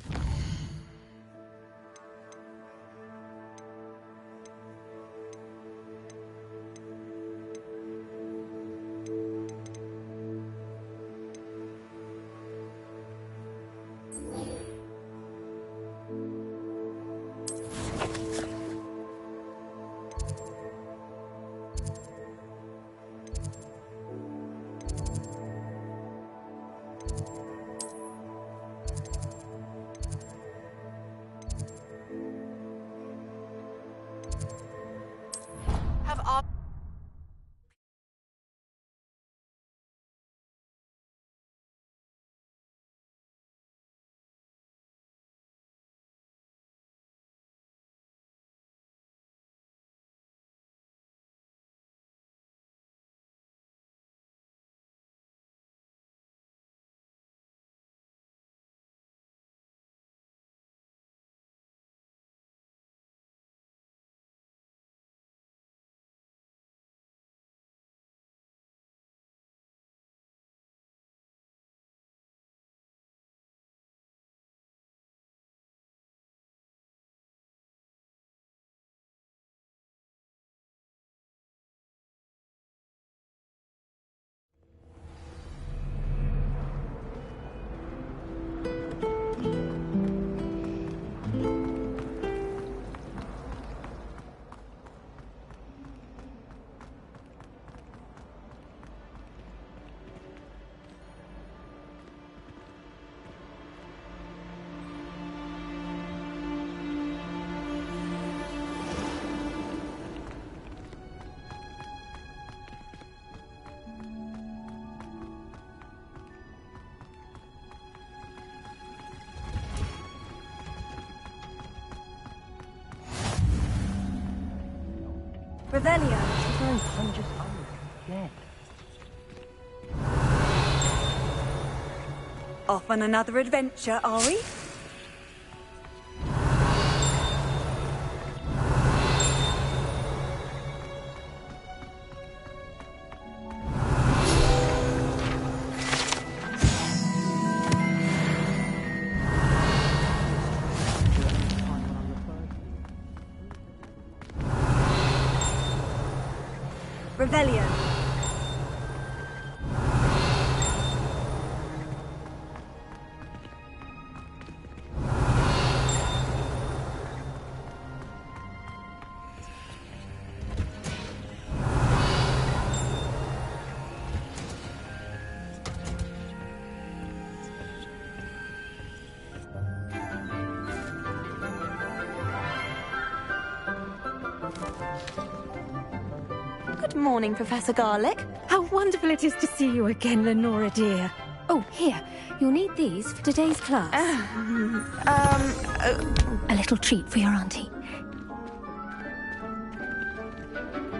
Revelio. Off on another adventure, are we? Revelio. Good morning, Professor Garlick. How wonderful it is to see you again, Lenora dear. Oh, here. You'll need these for today's class. A little treat for your auntie.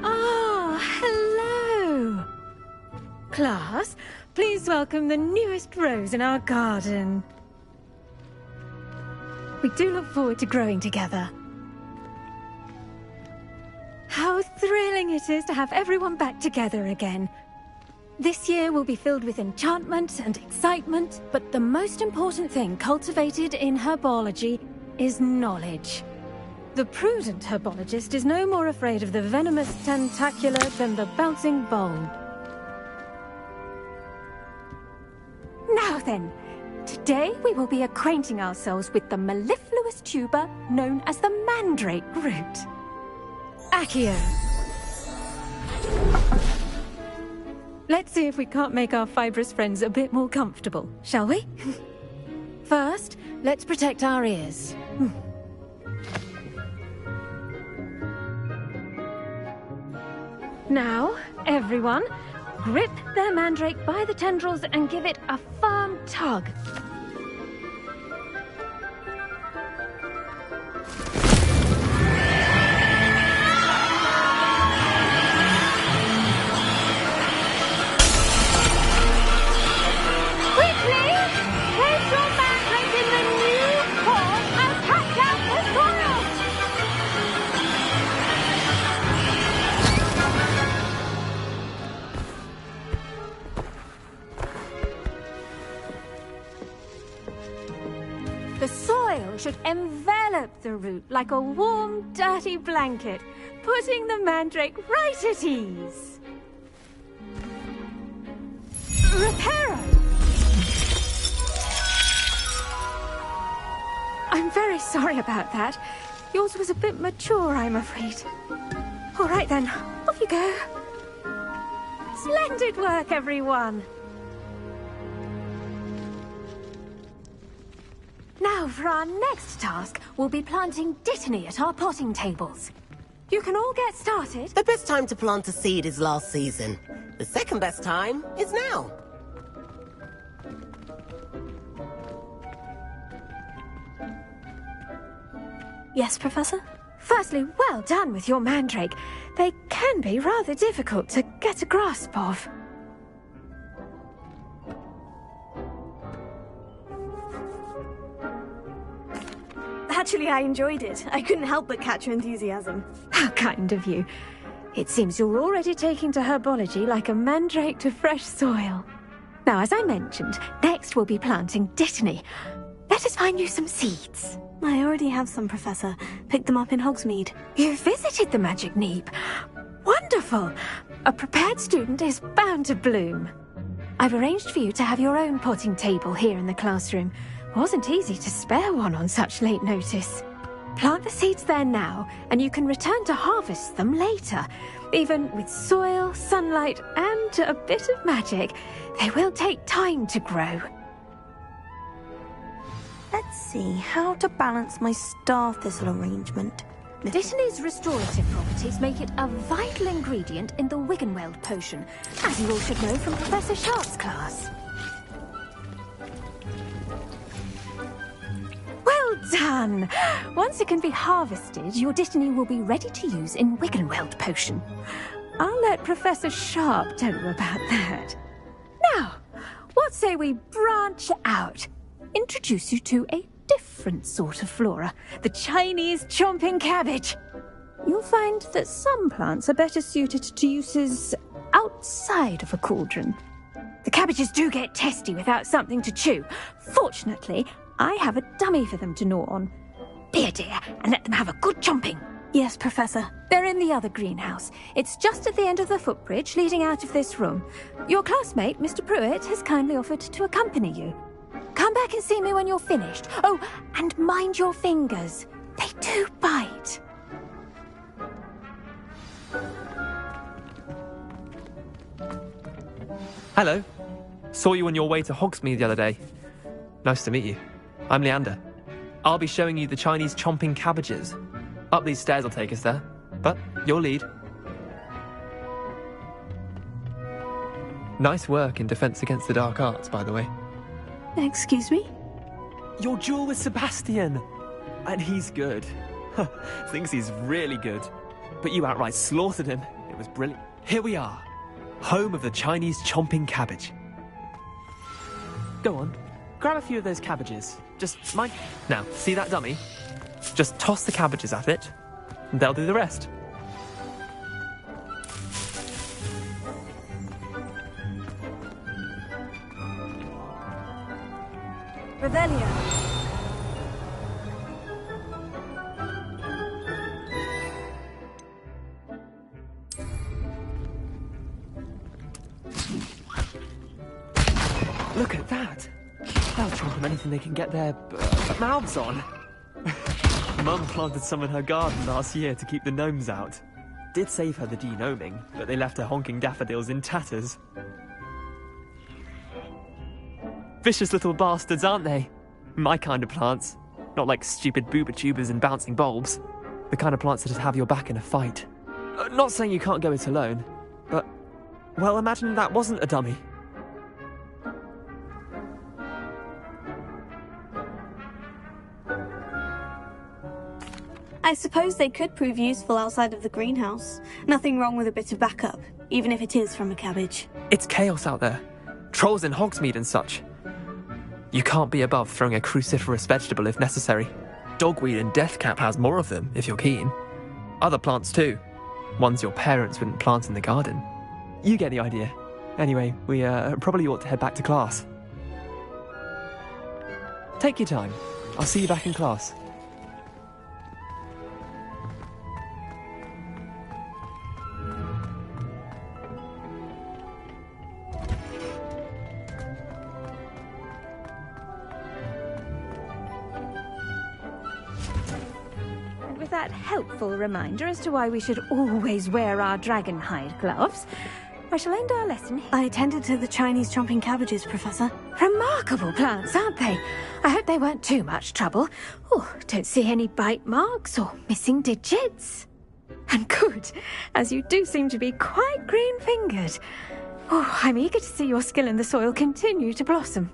Ah, hello. Class, please welcome the newest rose in our garden. We do look forward to growing together. How thrilling it is to have everyone back together again. This year will be filled with enchantment and excitement, but the most important thing cultivated in herbology is knowledge. The prudent herbologist is no more afraid of the venomous tentacula than the bouncing bulb. Now then, today we will be acquainting ourselves with the mellifluous tuber known as the mandrake root. Accio. Let's see if we can't make our fibrous friends a bit more comfortable, shall we? First, let's protect our ears. Now, everyone, grip their mandrake by the tendrils and give it a firm tug. soil should envelop the root like a warm, dirty blanket, putting the mandrake right at ease. Reparo! I'm very sorry about that. Yours was a bit mature, I'm afraid. All right then, off you go. Splendid work, everyone. Now, for our next task, we'll be planting Dittany at our potting tables. You can all get started. The best time to plant a seed is last season. The second best time is now. Yes, Professor? Firstly, well done with your mandrake. They can be rather difficult to get a grasp of. Actually, I enjoyed it. I couldn't help but catch your enthusiasm. How kind of you. It seems you're already taking to herbology like a mandrake to fresh soil. Now, as I mentioned, next we'll be planting Dittany. Let us find you some seeds. I already have some, Professor. Picked them up in Hogsmeade. You visited the Magic Neep. Wonderful! A prepared student is bound to bloom. I've arranged for you to have your own potting table here in the classroom. Wasn't easy to spare one on such late notice. Plant the seeds there now, and you can return to harvest them later. Even with soil, sunlight, and a bit of magic, they will take time to grow. Let's see how to balance my star thistle arrangement. Dittany's restorative properties make it a vital ingredient in the Wiggenweld potion, as you all should know from Professor Sharp's class. Well done! Once it can be harvested, your Dittany will be ready to use in Wiggenweld potion. I'll let Professor Sharp tell you about that. Now, what say we branch out? Introduce you to a different sort of flora, the Chinese chomping cabbage. You'll find that some plants are better suited to uses outside of a cauldron. The cabbages do get testy without something to chew. Fortunately, I have a dummy for them to gnaw on. Be a dear and let them have a good chomping. Yes, Professor. They're in the other greenhouse. It's just at the end of the footbridge leading out of this room. Your classmate, Mr. Pruitt, has kindly offered to accompany you. Come back and see me when you're finished. Oh, and mind your fingers. They do bite. Hello. Saw you on your way to Hogsmeade the other day. Nice to meet you. I'm Leander. I'll be showing you the Chinese chomping cabbages. Up these stairs will take us there, but your lead. Nice work in Defense Against the Dark Arts, by the way. Excuse me? Your duel with Sebastian! And he's good. Thinks he's really good. But you outright slaughtered him. It was brilliant. Here we are. Home of the Chinese chomping cabbage. Go on. Grab a few of those cabbages. Just mind... Now, see that dummy? Just toss the cabbages at it, and they'll do the rest. Revelio. Look at that! They'll chomp on anything they can get their mouths on. Mum planted some in her garden last year to keep the gnomes out. Did save her the de-gnoming, but they left her honking daffodils in tatters. Vicious little bastards, aren't they? My kind of plants. Not like stupid booba-tubers and bouncing bulbs. The kind of plants that'd have your back in a fight. Not saying you can't go it alone, but... well, imagine that wasn't a dummy. I suppose they could prove useful outside of the greenhouse. Nothing wrong with a bit of backup, even if it is from a cabbage. It's chaos out there. Trolls in Hogsmeade and such. You can't be above throwing a cruciferous vegetable if necessary. Dogweed and deathcap has more of them, if you're keen. Other plants too. Ones your parents wouldn't plant in the garden. You get the idea. Anyway, we probably ought to head back to class. Take your time. I'll see you back in class. And with that helpful reminder as to why we should always wear our dragon hide gloves, I shall end our lesson here. I attended to the Chinese chomping cabbages, Professor. Remarkable plants, aren't they? I hope they weren't too much trouble. Oh, don't see any bite marks or missing digits. And good, as you do seem to be quite green-fingered. Oh, I'm eager to see your skill in the soil continue to blossom.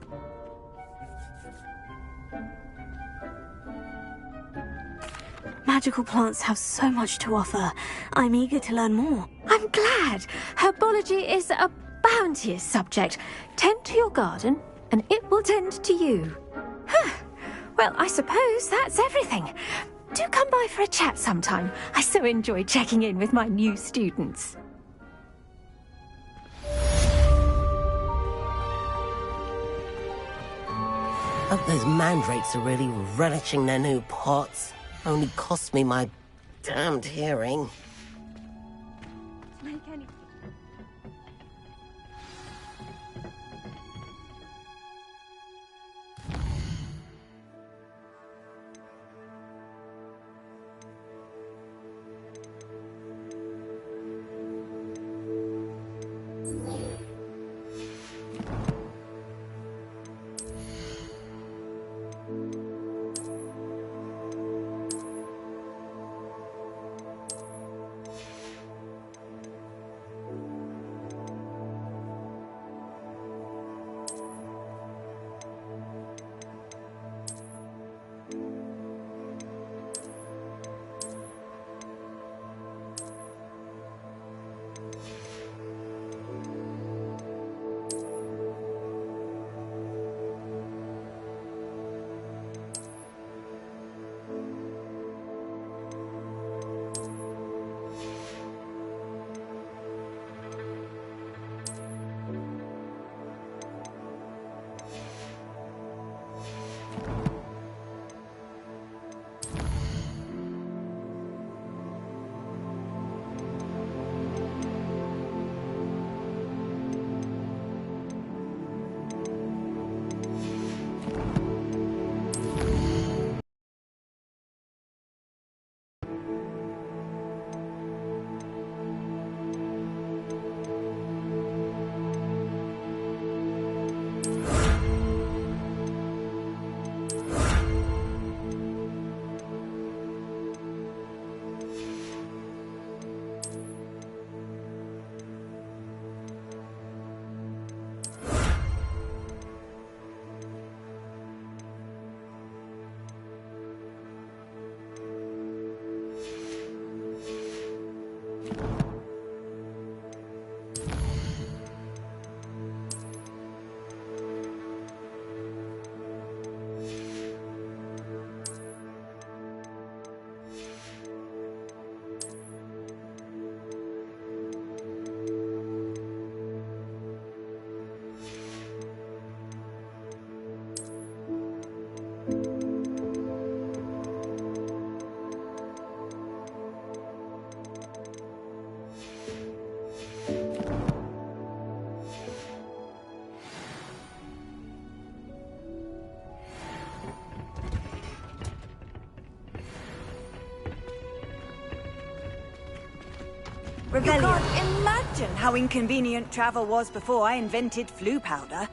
Magical plants have so much to offer. I'm eager to learn more. I'm glad. Herbology is a bounteous subject. Tend to your garden, and it will tend to you. Huh. Well, I suppose that's everything. Do come by for a chat sometime. I so enjoy checking in with my new students. Hope those mandrakes are really relishing their new pots. Only cost me my damned hearing. Make any... Rebellion. You can't imagine how inconvenient travel was before I invented flu powder.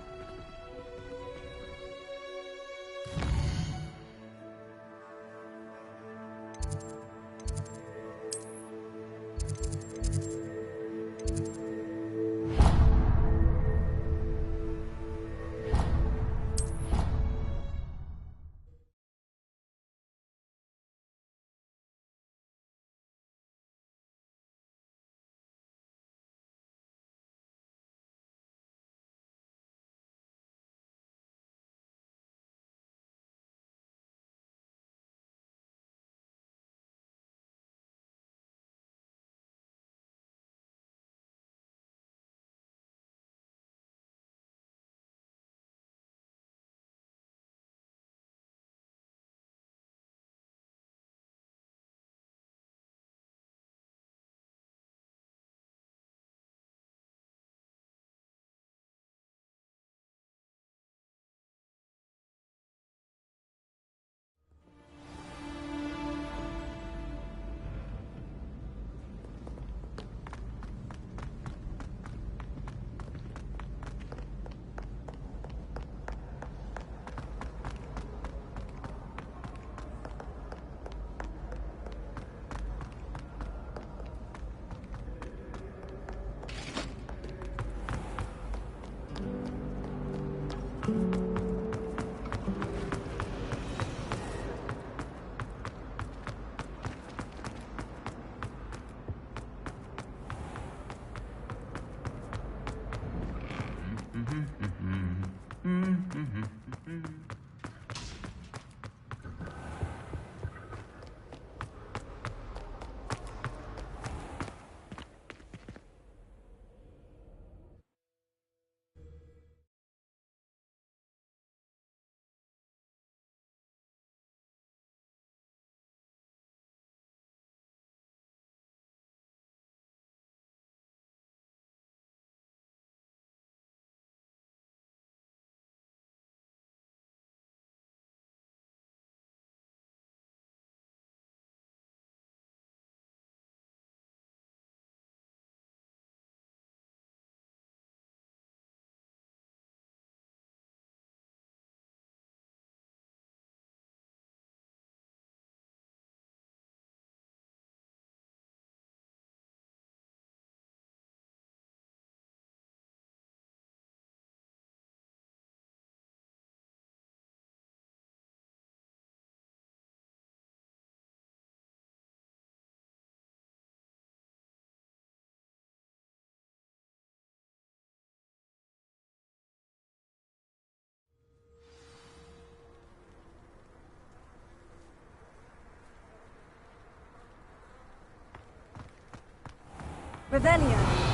Revelio.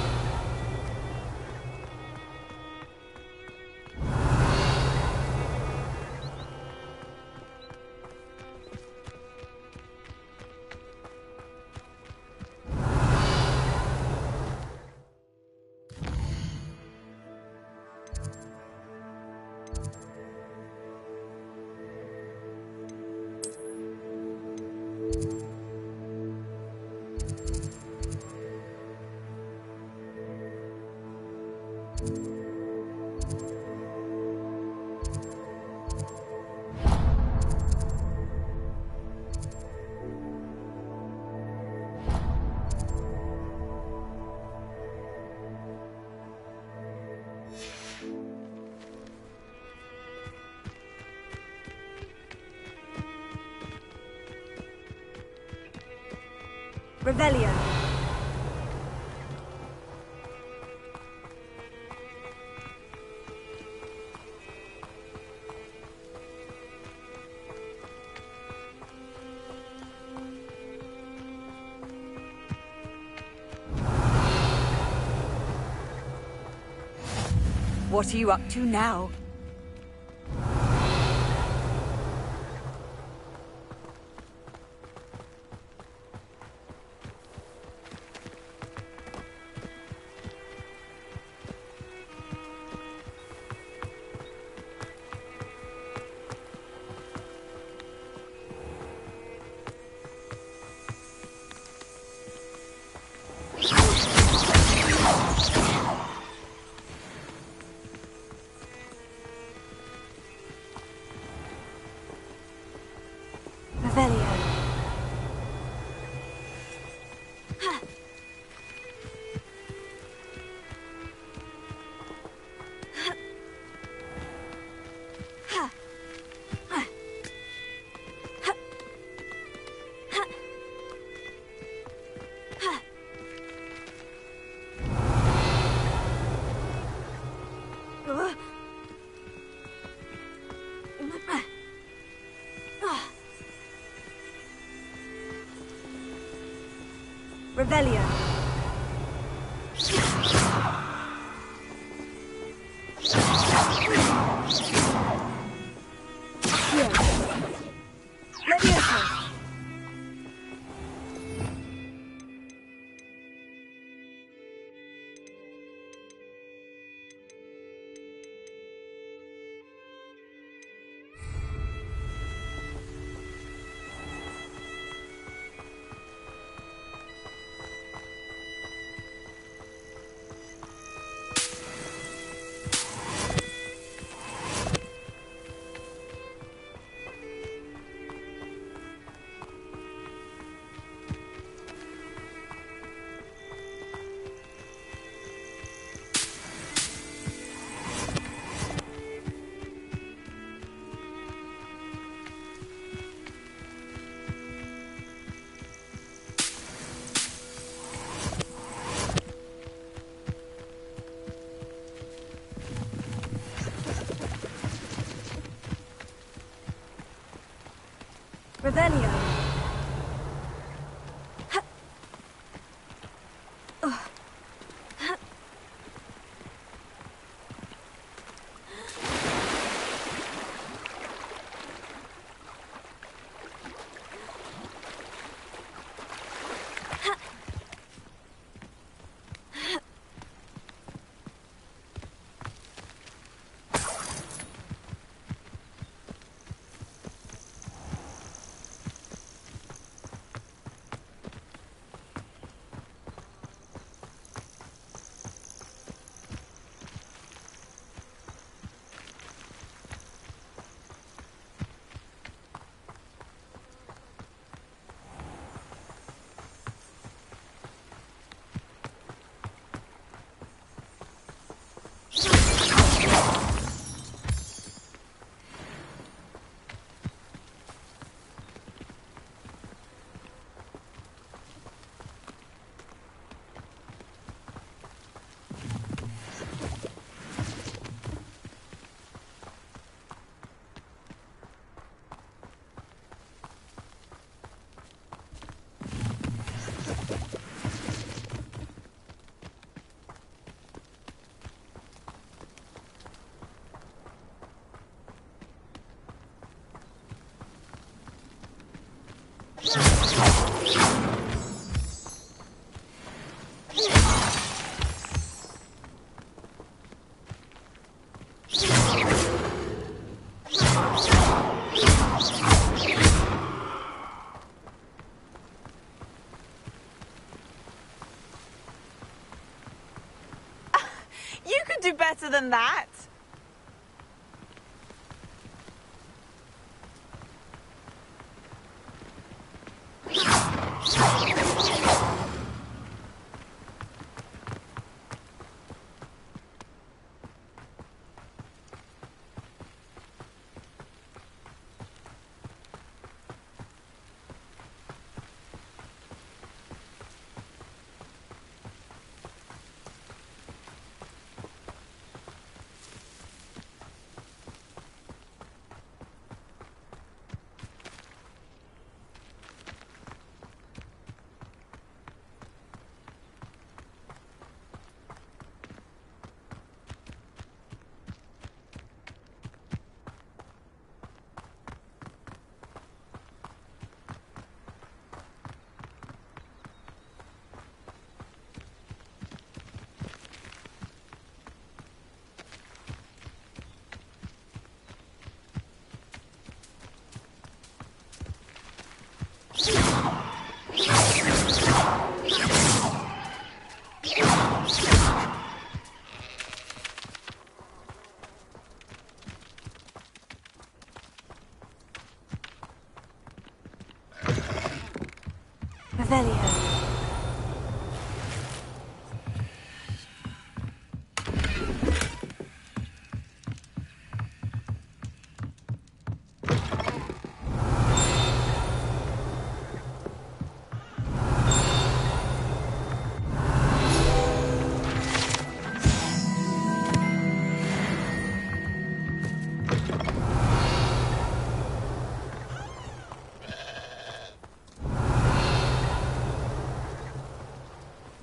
Revelio. What are you up to now? Revelio. Revelio. do better than that.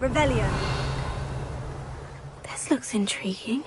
Revelio. This looks intriguing.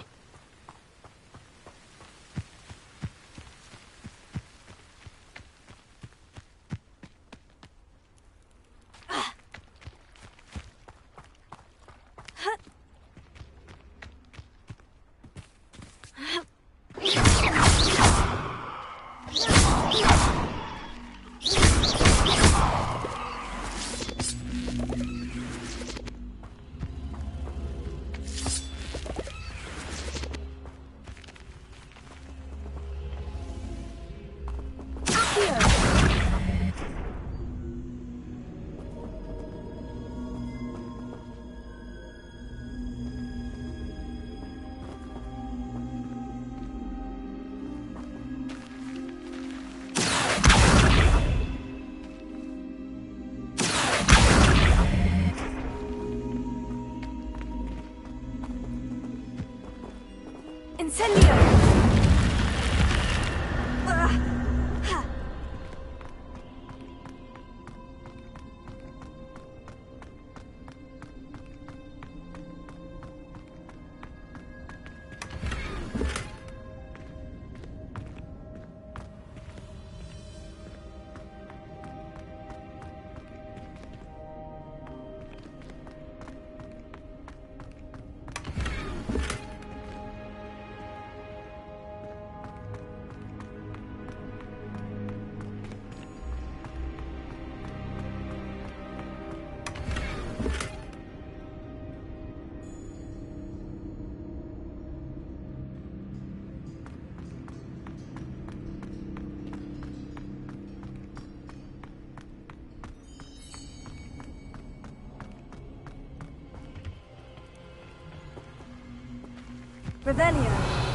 Revelio.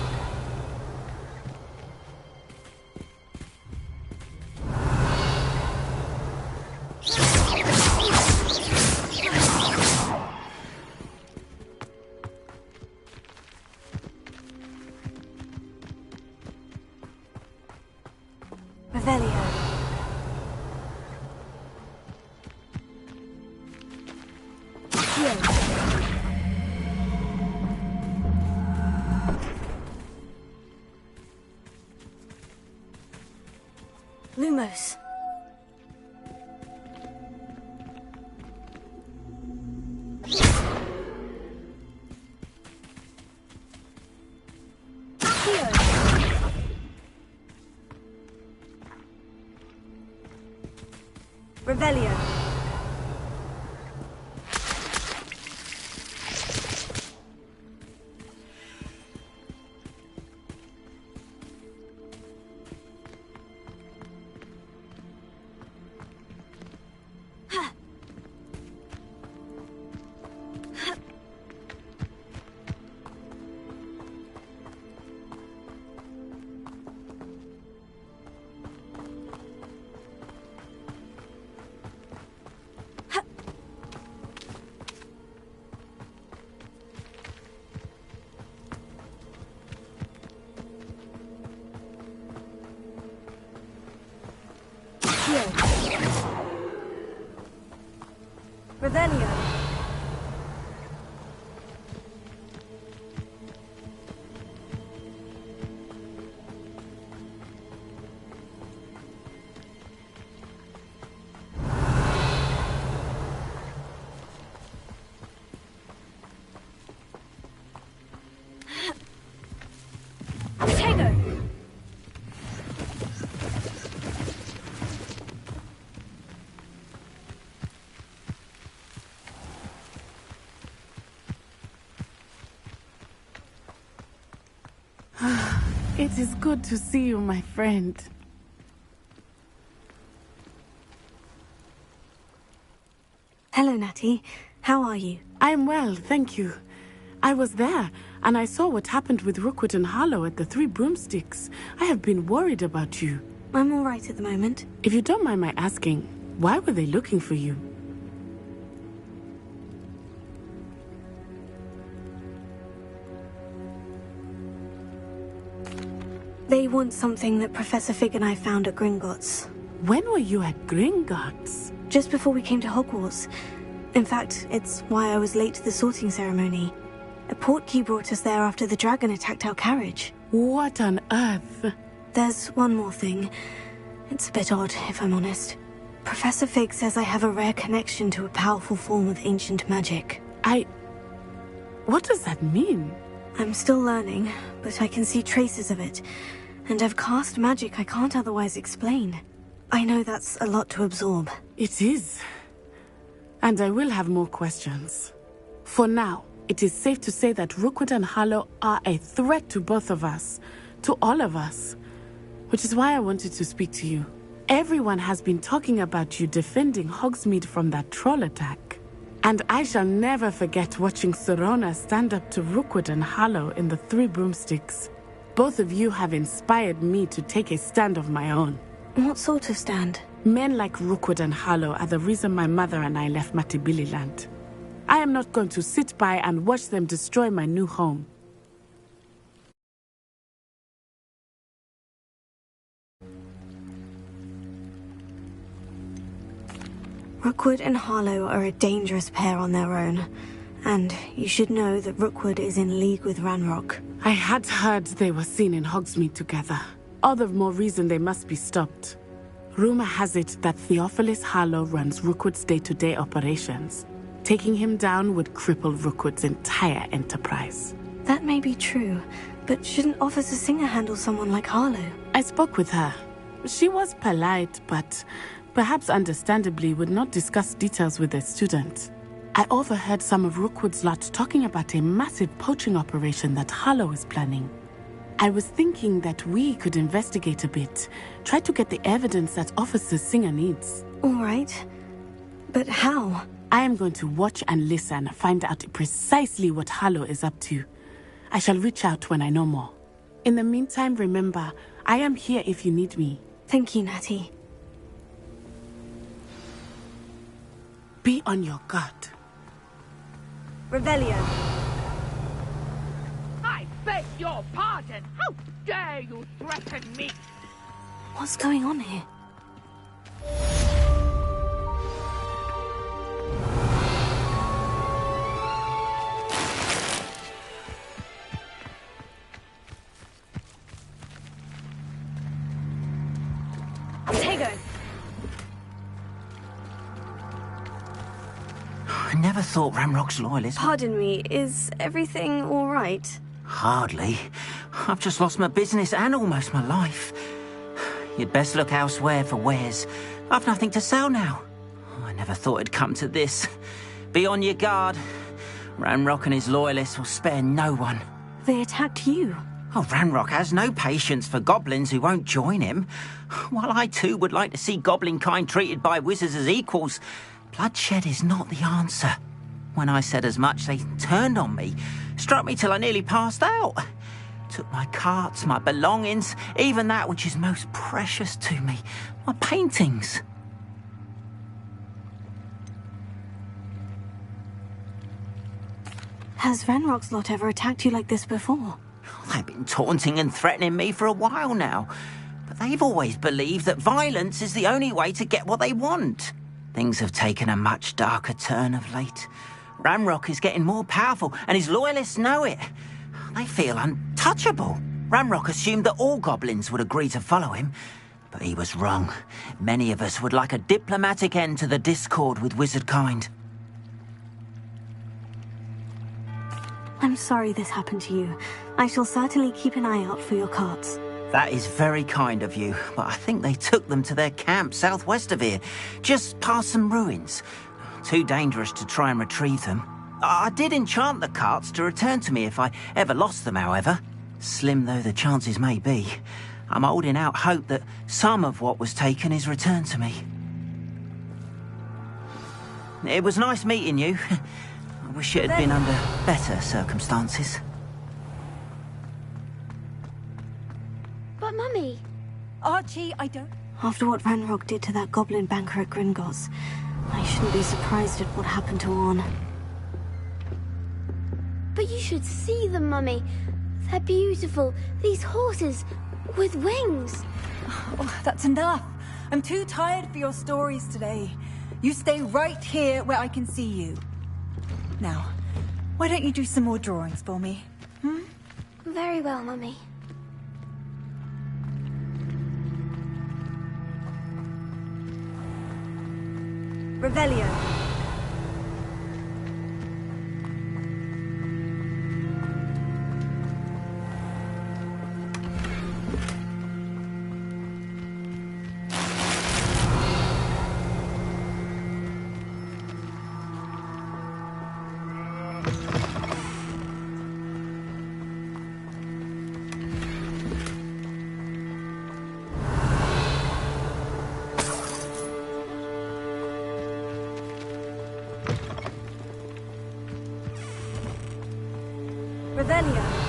Revelio. Lumos. Revelio. Accio. Revelio. It is good to see you, my friend. Hello, Natty. How are you? I'm well, thank you. I was there, and I saw what happened with Rookwood and Harlow at the Three Broomsticks. I have been worried about you. I'm all right at the moment. If you don't mind my asking, why were they looking for you? They want something that Professor Fig and I found at Gringotts. When were you at Gringotts? Just before we came to Hogwarts. In fact, it's why I was late to the sorting ceremony. A portkey brought us there after the dragon attacked our carriage. What on earth? There's one more thing. It's a bit odd, if I'm honest. Professor Fig says I have a rare connection to a powerful form of ancient magic. What does that mean? I'm still learning, but I can see traces of it. And I've cast magic I can't otherwise explain. I know that's a lot to absorb. It is. And I will have more questions. For now, it is safe to say that Rookwood and Harlow are a threat to both of us. To all of us. Which is why I wanted to speak to you. Everyone has been talking about you defending Hogsmeade from that troll attack. And I shall never forget watching Serona stand up to Rookwood and Harlow in the Three Broomsticks. Both of you have inspired me to take a stand of my own. What sort of stand? Men like Rookwood and Harlow are the reason my mother and I left Matibili Land. I am not going to sit by and watch them destroy my new home. Rookwood and Harlow are a dangerous pair on their own. And you should know that Rookwood is in league with Ranrock. I had heard they were seen in Hogsmeade together. All the more reason they must be stopped. Rumor has it that Theophilus Harlow runs Rookwood's day-to-day operations. Taking him down would cripple Rookwood's entire enterprise. That may be true, but shouldn't Officer Singer handle someone like Harlow? I spoke with her. She was polite, but perhaps understandably would not discuss details with a student. I overheard some of Rookwood's lot talking about a massive poaching operation that Harlow is planning. I was thinking that we could investigate a bit, try to get the evidence that Officer Singer needs. All right. But how? I am going to watch and listen, find out precisely what Harlow is up to. I shall reach out when I know more. In the meantime, remember, I am here if you need me. Thank you, Natty. Be on your guard. Revelio. I beg your pardon! How dare you threaten me? What's going on here? I never thought Ranrock's loyalists... Pardon me, is everything all right? Hardly. I've just lost my business and almost my life. You'd best look elsewhere for wares. I've nothing to sell now. I never thought it'd come to this. Be on your guard. Ranrock and his loyalists will spare no one. They attacked you. Oh, Ranrock has no patience for goblins who won't join him. While I too would like to see goblin kind treated by wizards as equals, bloodshed is not the answer. When I said as much, they turned on me, struck me till I nearly passed out. Took my carts, my belongings, even that which is most precious to me, my paintings. Has Ranrock's lot ever attacked you like this before? They've been taunting and threatening me for a while now, but They've always believed that violence is the only way to get what they want. Things have taken a much darker turn of late. Ramrock is getting more powerful, and his loyalists know it. They feel untouchable. Ramrock assumed that all goblins would agree to follow him, but he was wrong. Many of us would like a diplomatic end to the discord with wizard kind. I'm sorry this happened to you. I shall certainly keep an eye out for your carts. That is very kind of you, but I think they took them to their camp southwest of here, just past some ruins. Too dangerous to try and retrieve them. I did enchant the carts to return to me if I ever lost them, however. Slim though the chances may be, I'm holding out hope that some of what was taken is returned to me. It was nice meeting you. I wish it had been under better circumstances. But, Mummy... Archie, I don't... After what Ranrock did to that goblin banker at Gringotts, I shouldn't be surprised at what happened to Orn. But you should see them, Mummy. They're beautiful. These horses with wings. Oh, that's enough. I'm too tired for your stories today. You stay right here where I can see you. Now, why don't you do some more drawings for me? Very well, Mummy. Revelio. Revelio.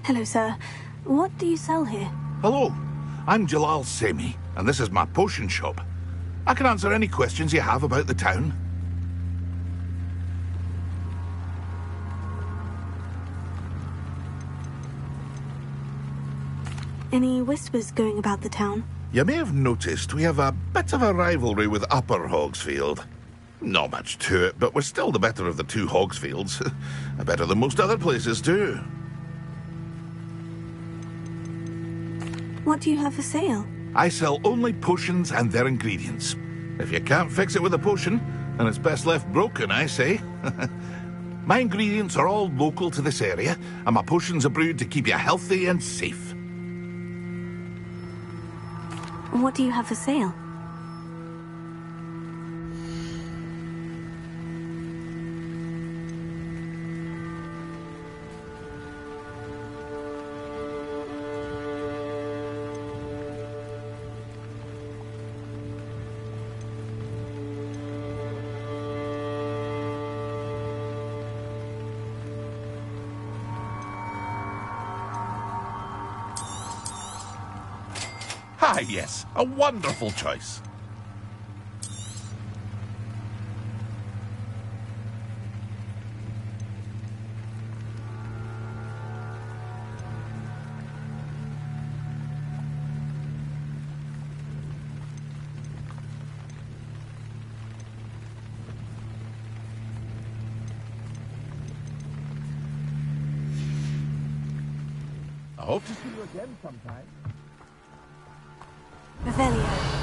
Hello, sir. What do you sell here? Hello, I'm Jalal Semi, and this is my potion shop. I can answer any questions you have about the town. Any whispers going about the town? You may have noticed we have a bit of a rivalry with Upper Hogsfield. Not much to it, but we're still the better of the two Hogsfields. Better than most other places, too. What do you have for sale? I sell only potions and their ingredients. If you can't fix it with a potion, then it's best left broken, I say. My ingredients are all local to this area, and my potions are brewed to keep you healthy and safe. What do you have for sale? Ah, yes, a wonderful choice. I hope to see you again sometime. Revelio.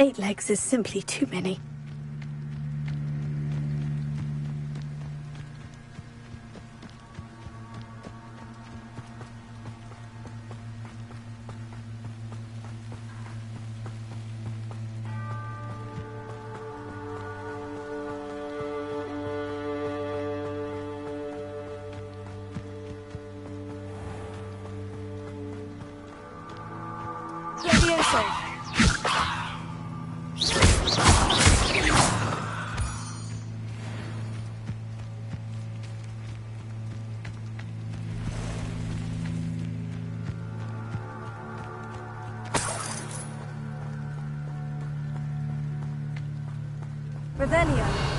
Eight legs is simply too many. Revelio.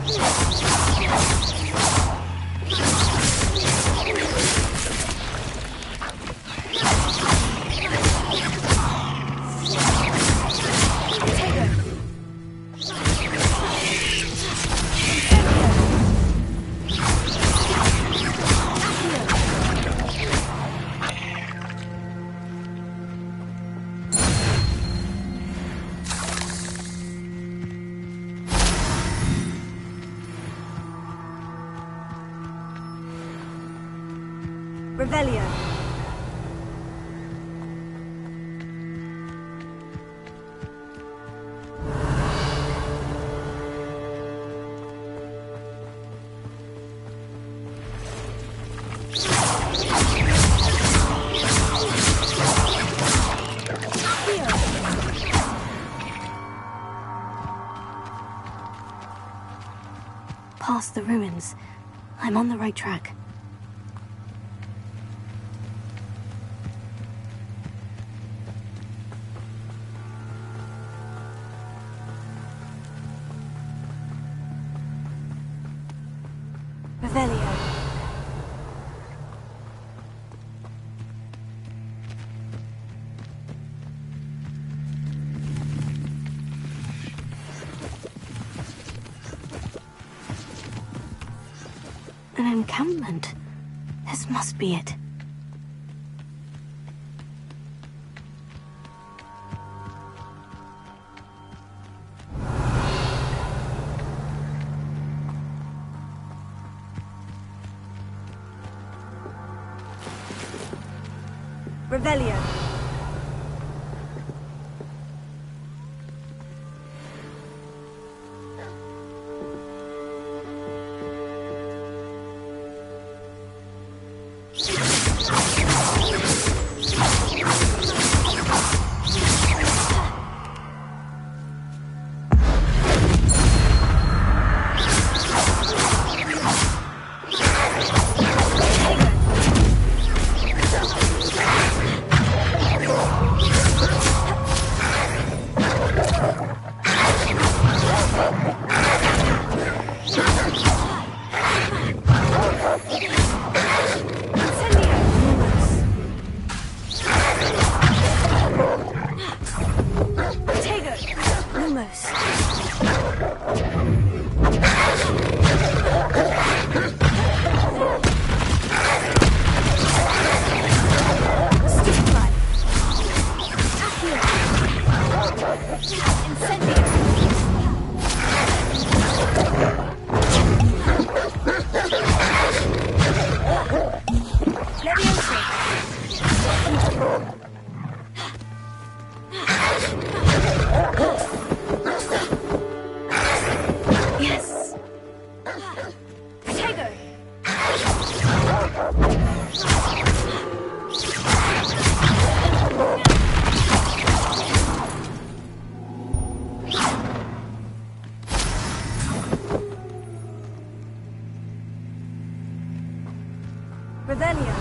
Yeah. Revelio. Past the ruins. I'm on the right track. Revelio. An encampment. This must be it. Revelio. Revelio.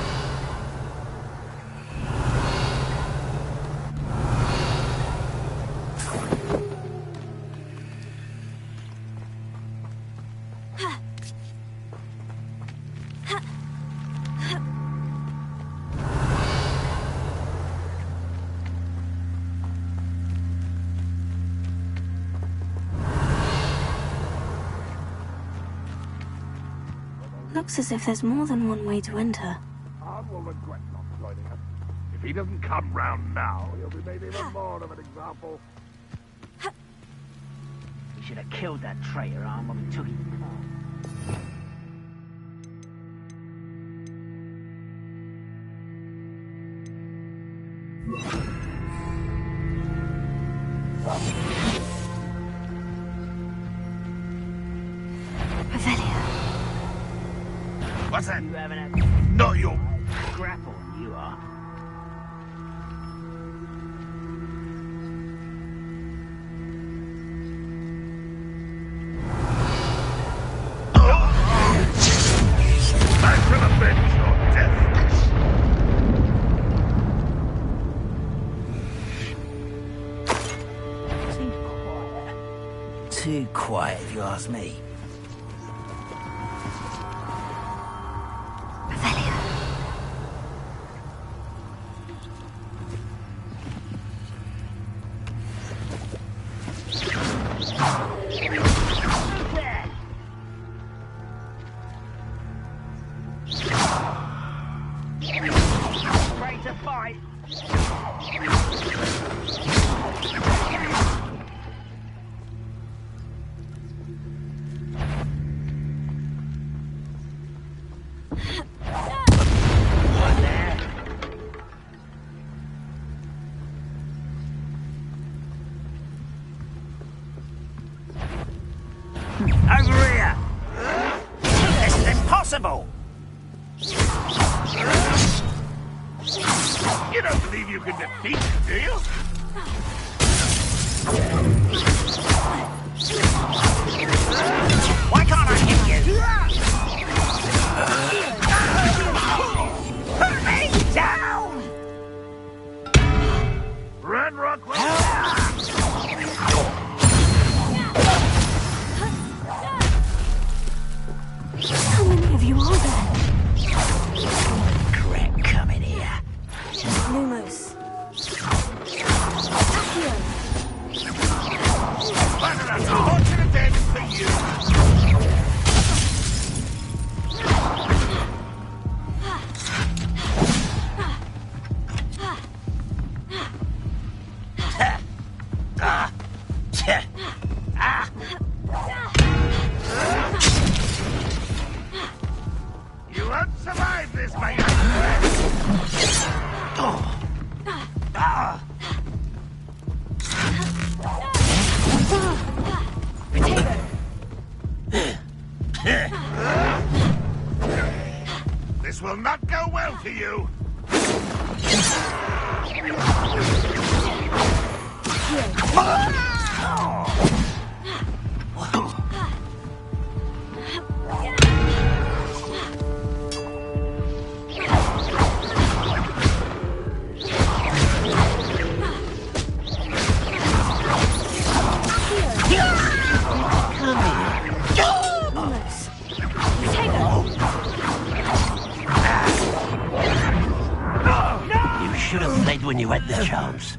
Looks as if there's more than one way to enter. Arn will regret not joining us. If he doesn't come round now, he'll be made even more of an example. We should have killed that traitor, Arn, when we took him. What's that? You having a... Not your... grapple, you are. Back to the bench, or death! Too quiet, if you ask me. Over here! This is impossible! You don't believe you can defeat him, do you? Why can't I hit you? Put me down! Run, Rockwell! How many of you are there? Correct, come in here. Lumos. That's a fortunate day for you! You won't survive this, my young This will not go well for you. You should have fled when you had the chance.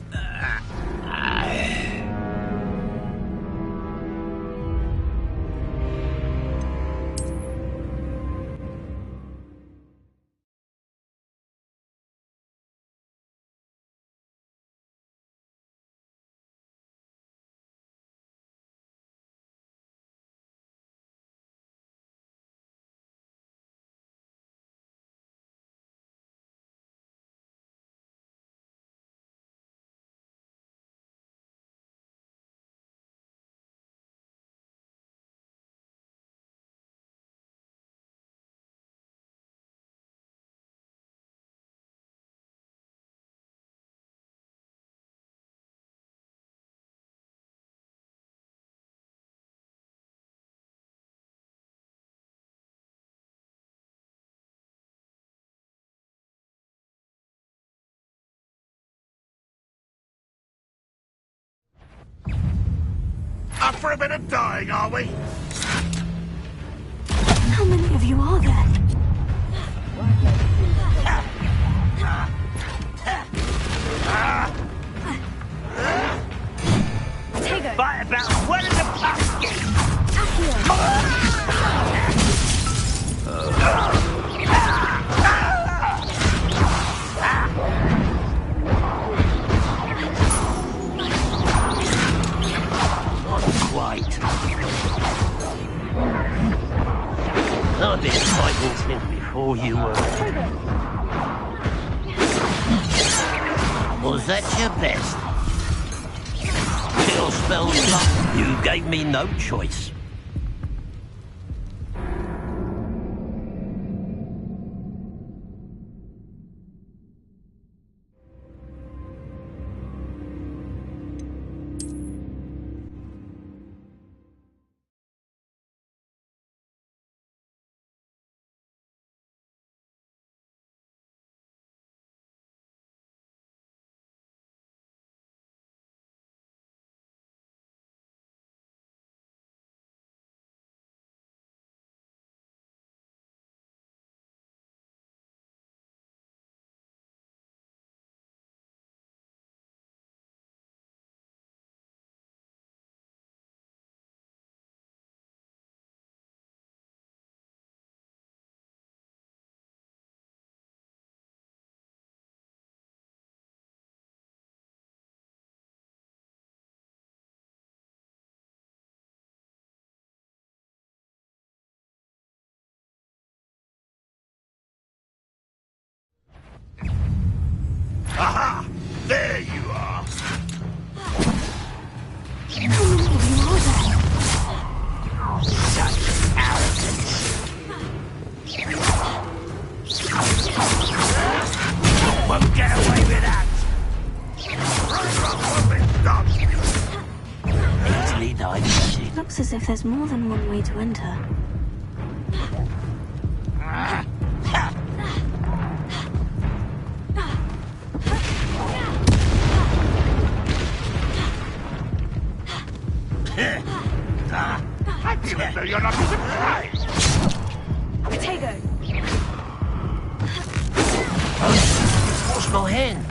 Up for a bit of dying, are we? How many of you are there? Fight about one of the baskets! Quite. I've been fighting since before you were. Was that your best? Kill spells luck. You gave me no choice. Looks as if there's more than one way to enter. I feel as though you're not surprised. Potato! What's my hand?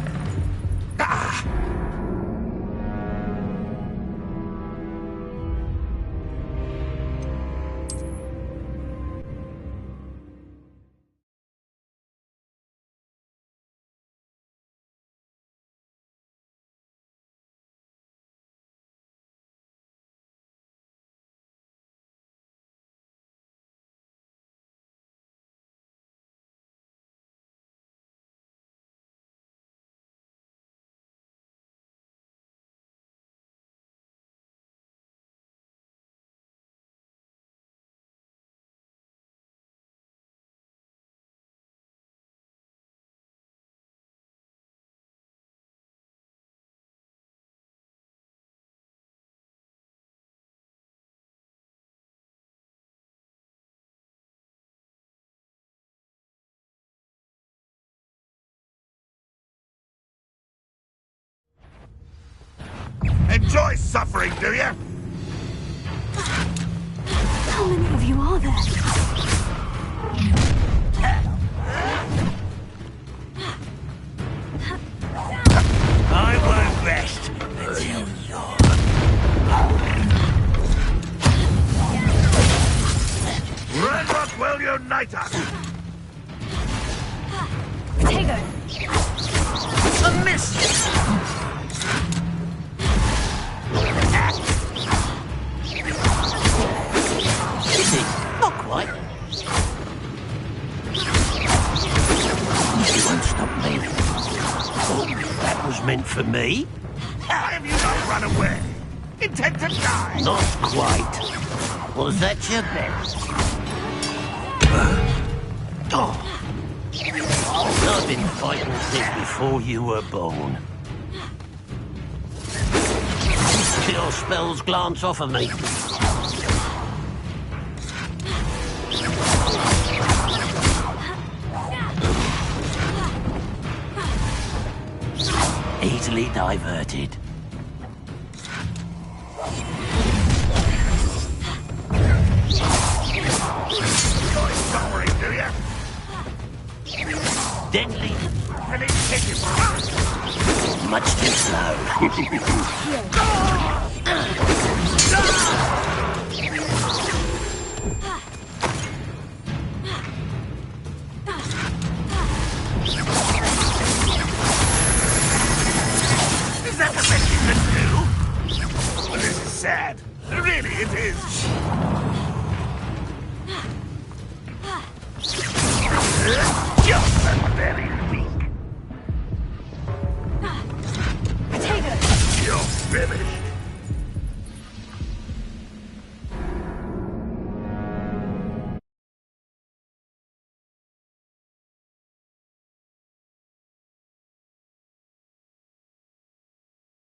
Enjoy suffering, do you? How many of you are there? I won't rest until you're... Red Rock will unite us! Potato! A miss! Not quite. You won't stop me. Oh, that was meant for me. Why have you not run away? Intent to die? Not quite. Was that your best? Oh. I've been fighting this before you were born. Your spells glance off of me. Easily diverted. Sorry, do you? Deadly. Can it hit him? Much too slow. Is that the best you can do? Well, this is sad. Really, it is. Just the very